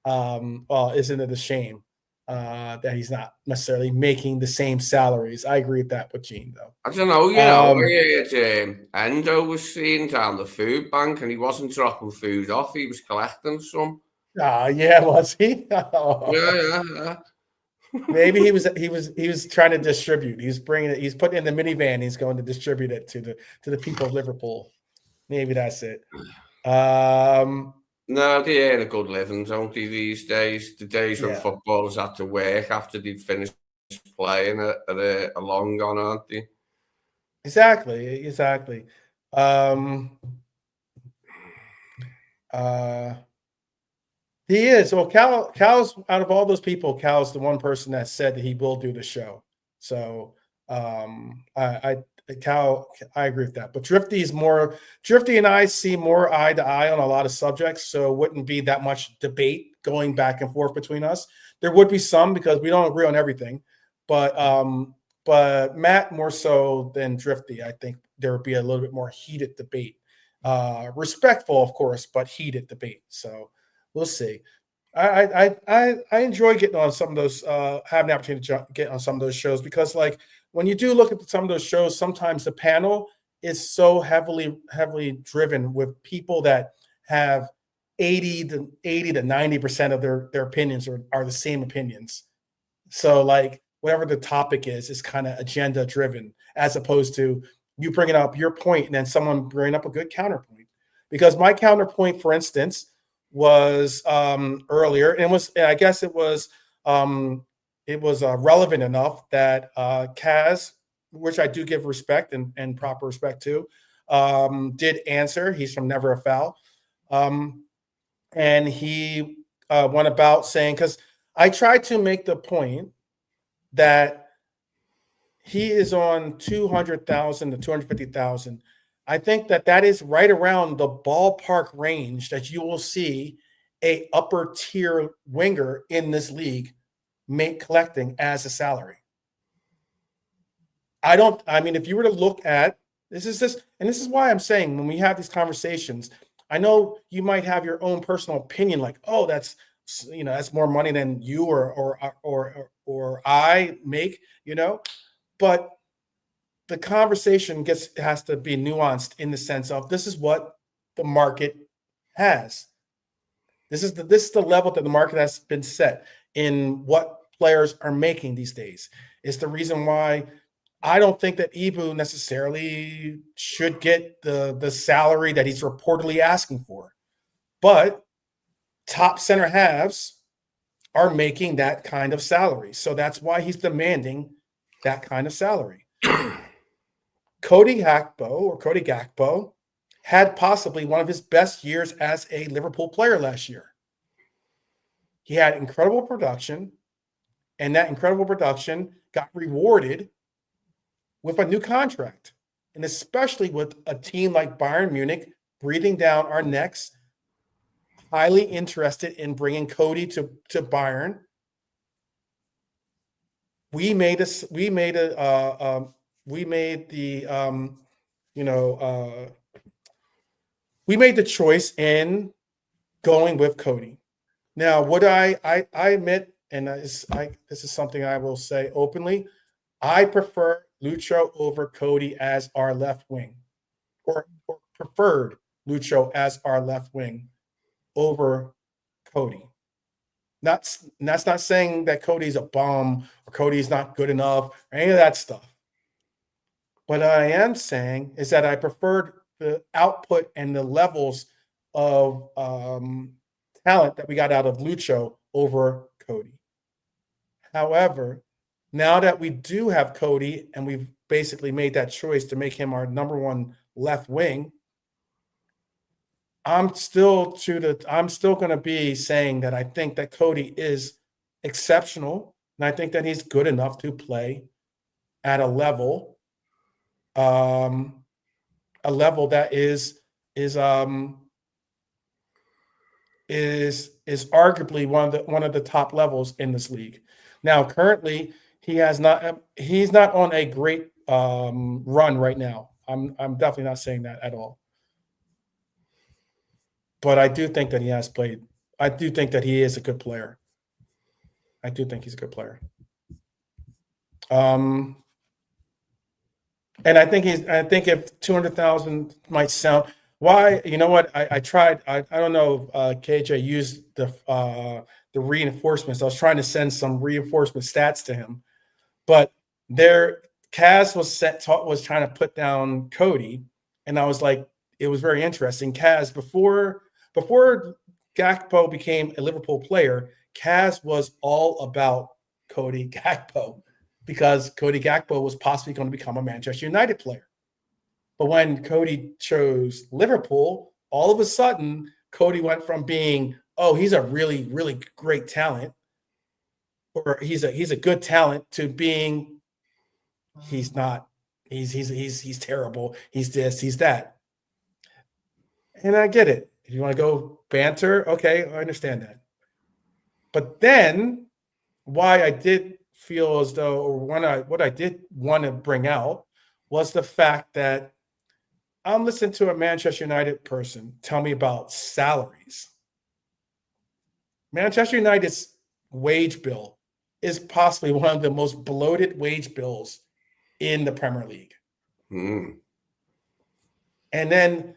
well, isn't it a shame that he's not necessarily making the same salaries? I agree with that with Gene, though. I don't know, I heard Endo was seeing down the food bank and he wasn't dropping food off, he was collecting some. Yeah, was he? Oh. Yeah. Maybe he was trying to distribute. He's bringing it. He's putting it in the minivan. He's going to distribute it to the people of Liverpool. Maybe that's it. No, they earn a good living, don't they, these days? The days when footballers had to work after they'd finished playing are long gone, aren't they? Exactly. He is. Well, Cal's out of all those people, Cal's the one person that said that he will do the show. So Cal, I agree with that. But Drifty and I see more eye to eye on a lot of subjects, so it wouldn't be that much debate going back and forth between us. There would be some because we don't agree on everything, but Matt more so than Drifty, I think there would be a little bit more heated debate. Respectful, of course, but heated debate. So we'll see. I enjoy getting on some of those, having the opportunity to get on some of those shows because, like, when you do look at some of those shows, sometimes the panel is so heavily driven with people that have 80 to 90% of their opinions are the same opinions. So, like, whatever the topic is kind of agenda driven, as opposed to you bringing up your point and then someone bringing up a good counterpoint. Because my counterpoint, for instance, was earlier, and I guess it was relevant enough that Kaz, which I do give respect and proper respect to, did answer. He's from Never a Foul. And he went about saying, because I tried to make the point that he is on 200,000 to 250,000. I think that is right around the ballpark range that you will see a upper tier winger in this league collecting as a salary. If you were to look at this is why I'm saying when we have these conversations, I know you might have your own personal opinion, like, oh, that's more money than you or I make, but the conversation has to be nuanced in the sense of this is what the market has. This is the level that the market has been set in what players are making these days. It's the reason why I don't think that Ibu necessarily should get the salary that he's reportedly asking for. But top center halves are making that kind of salary. So that's why he's demanding that kind of salary. Cody Gakpo had possibly one of his best years as a Liverpool player last year. He had incredible production, and that incredible production got rewarded with a new contract, and especially with a team like Bayern Munich breathing down our necks, highly interested in bringing Cody to Bayern. We made the choice in going with Cody. Now, would I admit, and this is something I will say openly, I prefer Lucho over Cody as our left wing, or preferred Lucho as our left wing over Cody. That's not saying that Cody's a bum or Cody's not good enough or any of that stuff. What I am saying is that I preferred the output and the levels of talent that we got out of Lucho over Cody. However, now that we do have Cody and we've basically made that choice to make him our number one left wing, I'm still going to be saying that I think that Cody is exceptional, and I think that he's good enough to play at a level that is arguably one of the top levels in this league. Now, currently, he's not on a great run right now. I'm definitely not saying that at all. But I do think that he has played. I do think that he is a good player. I do think he's a good player. And I think if 200,000 might sound, why, you know what, I tried, I don't know if KJ used the reinforcements. I was trying to send some reinforcement stats to him, but Kaz was trying to put down Cody, and I was like, it was very interesting. Kaz, before Gakpo became a Liverpool player, Kaz was all about Cody Gakpo, because Cody Gakpo was possibly going to become a Manchester United player. But when Cody chose Liverpool, all of a sudden, Cody went from being, oh, he's a really, really great talent, or he's a good talent, to being, he's not, he's terrible, he's this, he's that. And I get it. If you want to go banter, okay, I understand that. But then, why I did feel as though, or what I did want to bring out, was the fact that I'm listening to a Manchester United person tell me about salaries. Manchester United's wage bill is possibly one of the most bloated wage bills in the Premier League. Mm. And then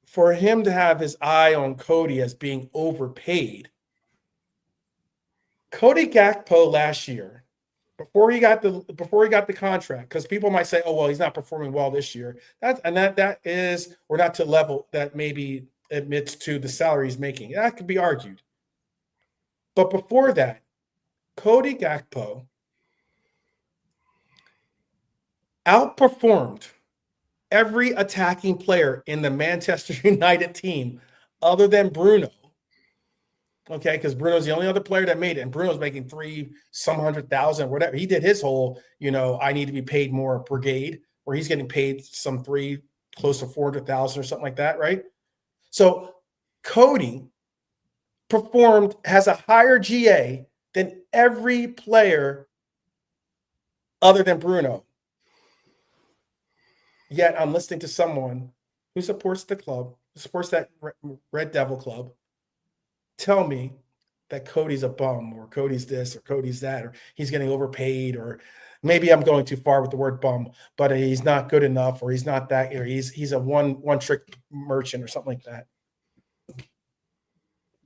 for him to have his eye on Cody as being overpaid, Cody Gakpo last year, before he got the contract, because people might say, oh, well, he's not performing well this year. That is, or not to level that maybe admits to the salary he's making. That could be argued. But before that, Cody Gakpo outperformed every attacking player in the Manchester United team other than Bruno. Okay, because Bruno's the only other player that made it, and Bruno's making some 100,000, whatever. He did his whole, I need to be paid more brigade, where he's getting paid close to 400,000 or something like that, right? So Cody has a higher GA than every player other than Bruno. Yet I'm listening to someone who supports the club, who supports that Red Devil club, tell me that Cody's a bum, or Cody's this, or Cody's that, or he's getting overpaid, or maybe I'm going too far with the word bum, but he's not good enough, or he's not that, or he's a one trick merchant or something like that.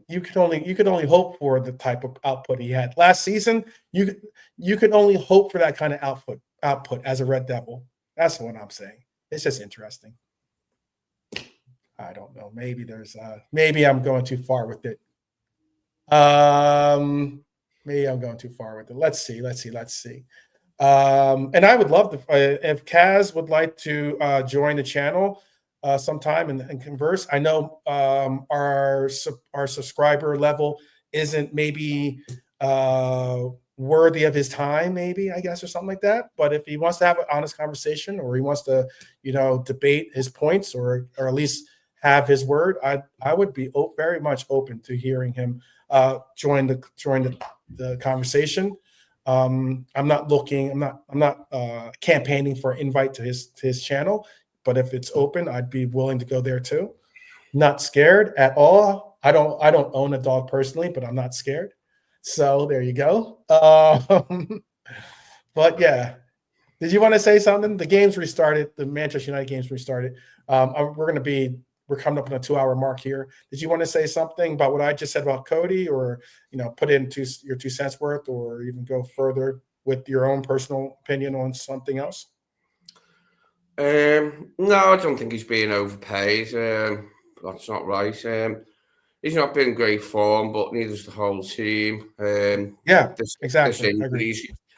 You could only hope for the type of output he had last season. You could only hope for that kind of output as a Red Devil. That's what I'm saying. It's just interesting. I don't know. Maybe I'm going too far with it. Maybe I'm going too far with it. Let's see. And I would love to, if Kaz would like to join the channel sometime and converse. I know our subscriber level isn't maybe worthy of his time, maybe, I guess, or something like that. But if he wants to have an honest conversation, or he wants to, debate his points, or at least have his word, I would be very much open to hearing him join the conversation. I'm not campaigning for an invite to his channel, but if it's open, I'd be willing to go there too. Not scared at all. I don't own a dog personally, but I'm not scared. So there you go. But yeah, did you want to say something? The games restarted. The Manchester United games restarted. We're coming up on a 2-hour mark here. Did you want to say something about what I just said about Cody, or put in your 2 cents worth, or even go further with your own personal opinion on something else? No, I don't think he's being overpaid. That's not right. He's not been in great form, but neither's the whole team. Exactly.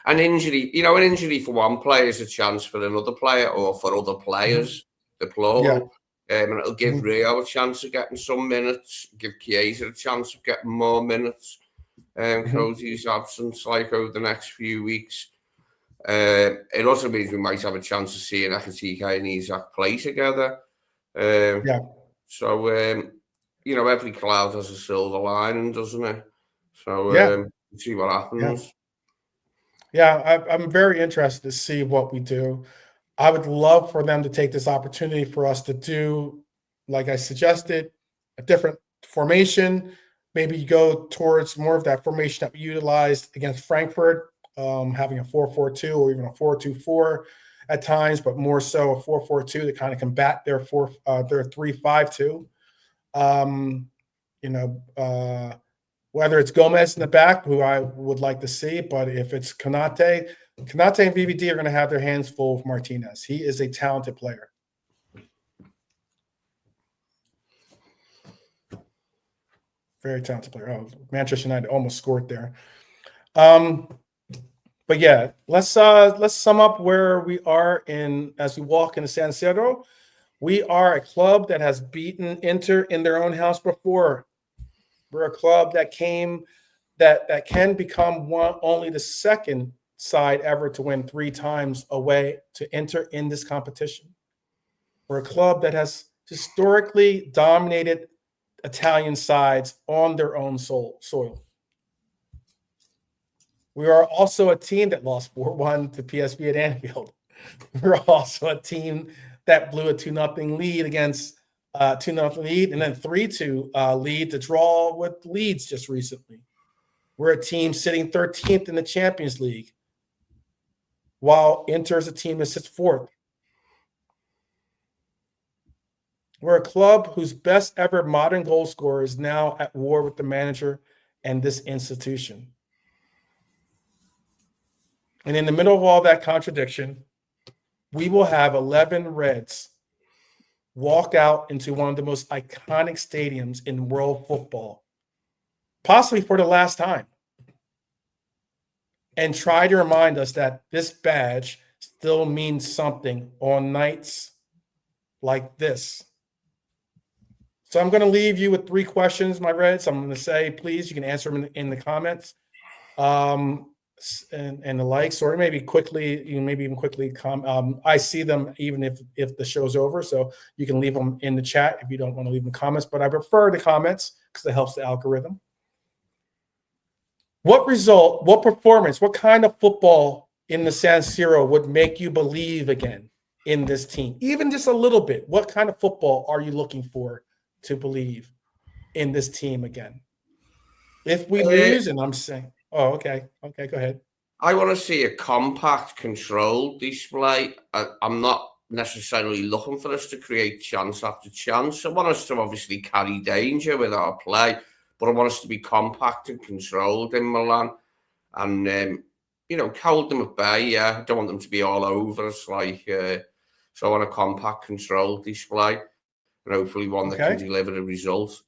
An injury for one player is a chance for another player, or for other players, the plural. And it'll give Rio a chance of getting some minutes, give Chiesa a chance of getting more minutes. Cody's absence, like over the next few weeks. It also means we might have a chance of seeing Ekitike and Isak play together. So, every cloud has a silver lining, doesn't it? So, we'll see what happens. I'm very interested to see what we do. I would love for them to take this opportunity for us to do, like I suggested, a different formation. Maybe you go towards more of that formation that we utilized against Frankfurt, having a 4-4-2 or even a 4-2-4 at times, but more so a 4-4-2 to kind of combat their 3-5-2. Whether it's Gomez in the back, who I would like to see, but if it's Konate and VVD are going to have their hands full with Martinez. He is a talented player. Very talented player. Oh, Manchester United almost scored there. But yeah, let's sum up where we are as we walk into San Siro. We are a club that has beaten Inter in their own house before. We're a club that can become only the second side ever to win 3 times away to enter in this competition. We're a club that has historically dominated Italian sides on their own soil. We are also a team that lost 4-1 to PSV at Anfield. We're also a team that blew a 2-0 lead against 2-0 lead and then 3-2 lead to draw with Leeds just recently. We're a team sitting 13th in the Champions League, while Inter is a team that sits 4th. We're a club whose best ever modern goal scorer is now at war with the manager and this institution. And in the middle of all that contradiction, we will have 11 Reds walk out into one of the most iconic stadiums in world football, possibly for the last time, and try to remind us that this badge still means something on nights like this. So I'm going to leave you with 3 questions, my Reds. I'm going to say, please, you can answer them in the comments and the likes, or maybe even quickly I see them even if the show's over, so you can leave them in the chat if you don't want to leave them comments, but I prefer the comments because it helps the algorithm. What result, what performance, what kind of football in the San Siro would make you believe again in this team? Even just a little bit. What kind of football are you looking for to believe in this team again? If we lose, and I'm saying, go ahead. I want to see a compact, controlled display. I'm not necessarily looking for us to create chance after chance. I want us to obviously carry danger with our play, but I want us to be compact and controlled in Milan and, hold them at bay. Yeah, I don't want them to be all over us. So I want a compact, controlled display and hopefully one that can deliver a result.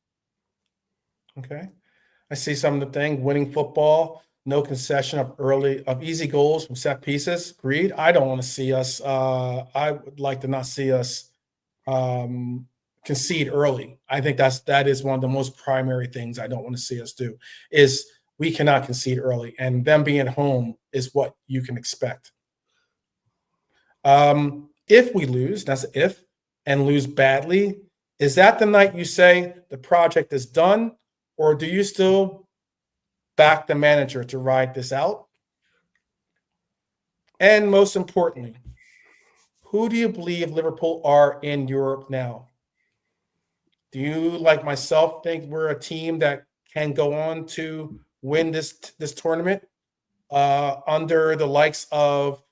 Okay. I see some of the things, winning football, no concession of easy goals from set pieces. Agreed. I don't want to see us. I would like to not see us concede early. I think that is one of the most primary things I don't want to see us do. Is we cannot concede early, and them being at home is what you can expect. If we lose, that's if, and lose badly, is that the night you say the project is done, or do you still back the manager to ride this out? And most importantly, who do you believe Liverpool are in Europe now? Do you, like myself, think we're a team that can go on to win this tournament under the likes of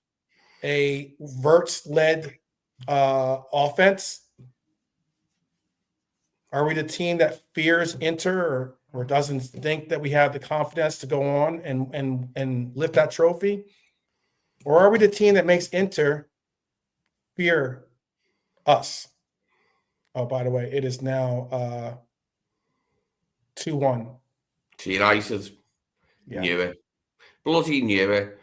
a Wirtz-led offense? Are we the team that fears Inter or doesn't think that we have the confidence to go on and lift that trophy? Or are we the team that makes Inter fear us? Oh, by the way, it is now 2-1. To United. Yeah. Knew it. Bloody knew it.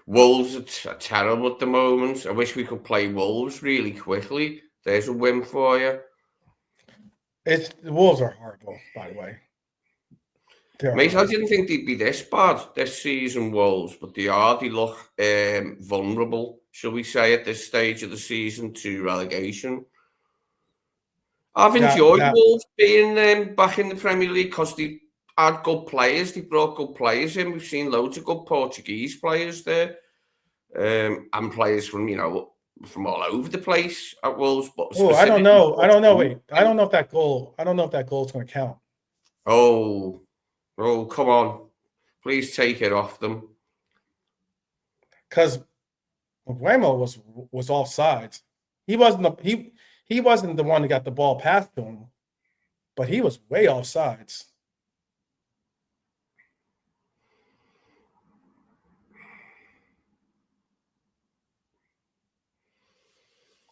Wolves are terrible at the moment. I wish we could play Wolves really quickly. There's a win for you. The Wolves are horrible, by the way. Mate, I didn't think they'd be this bad this season, Wolves, but they are. They look vulnerable, shall we say, at this stage of the season to relegation. I've enjoyed Wolves being back in the Premier League because they had good players. They brought good players in. We've seen loads of good Portuguese players there, and players from all over the place at Wolves. But I don't know. Wait, I don't know if that goal is going to count. Oh, come on! Please take it off them. Because Ramo was offsides. He wasn't the one that got the ball passed to him, but he was way offsides.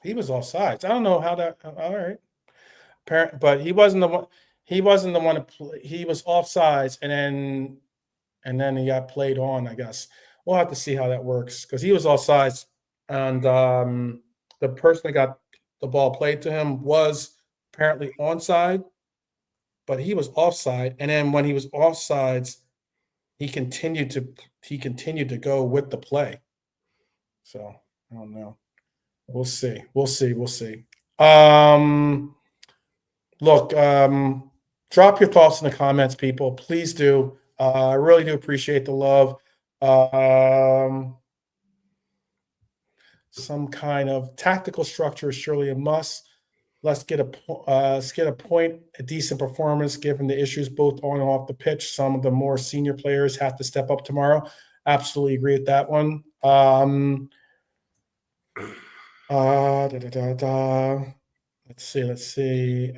He was offsides. I don't know how that. All right, but he wasn't the one. He wasn't the one to play. He was offsides, and then he got played on. I guess we'll have to see how that works because he was offsides, and the person that got the ball played to him was apparently onside, but he was offside. And then when he was offsides, he continued to go with the play. So I don't know. We'll see. Look, drop your thoughts in the comments, people. Please do. I really do appreciate the love. Some kind of tactical structure is surely a must. Let's get a point, a decent performance given the issues both on and off the pitch. Some of the more senior players have to step up tomorrow. Absolutely agree with that one. Let's see.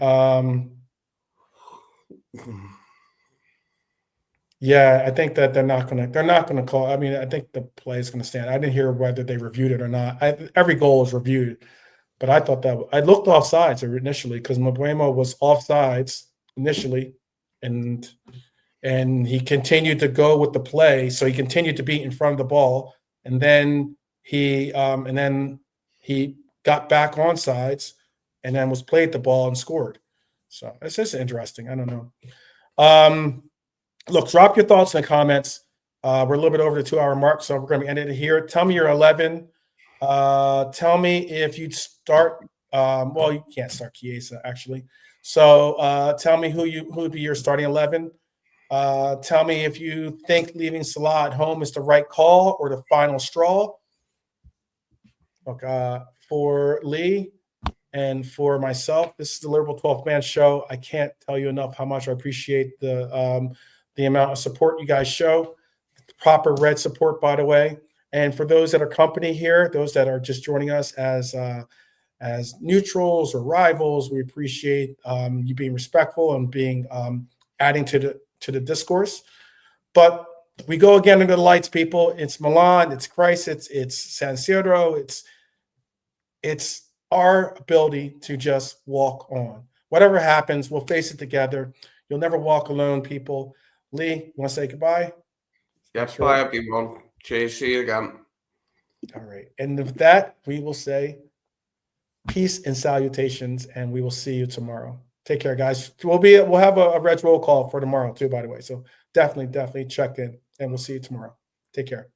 Yeah, I think that they're not gonna call. I mean, I think the play is gonna stand. I didn't hear whether they reviewed it or not. Every goal is reviewed, but I thought that I looked offsides initially because Mbeumo was offsides initially, and he continued to go with the play, so he continued to be in front of the ball, and then he got back onsides, and then was played the ball and scored. So it's just interesting. I don't know. Look, drop your thoughts in the comments. We're a little bit over the 2-hour mark, so we're going to end it here. Tell me your 11. Tell me if you'd start. Well, you can't start Chiesa actually. So tell me who would be your starting 11. Tell me if you think leaving Salah at home is the right call or the final straw. Look, for Lee and for myself, this is the Liverpool 12th Man Show. I can't tell you enough how much I appreciate the amount of support you guys show. Proper red support, by the way. And for those that are company here, those that are just joining us as neutrals or rivals, we appreciate you being respectful and being adding to the discourse. But we go again into the lights, people. It's Milan, it's Crisis, it's San Siro, it's our ability to just walk on. Whatever happens, we'll face it together. You'll never walk alone, people. Lee, you want to say goodbye? Yes, bye, everyone. Cheers, see you again. All right. And with that, we will say peace and salutations, and we will see you tomorrow. Take care, guys. We'll have a Reds roll call for tomorrow, too, by the way. So definitely check in, and we'll see you tomorrow. Take care.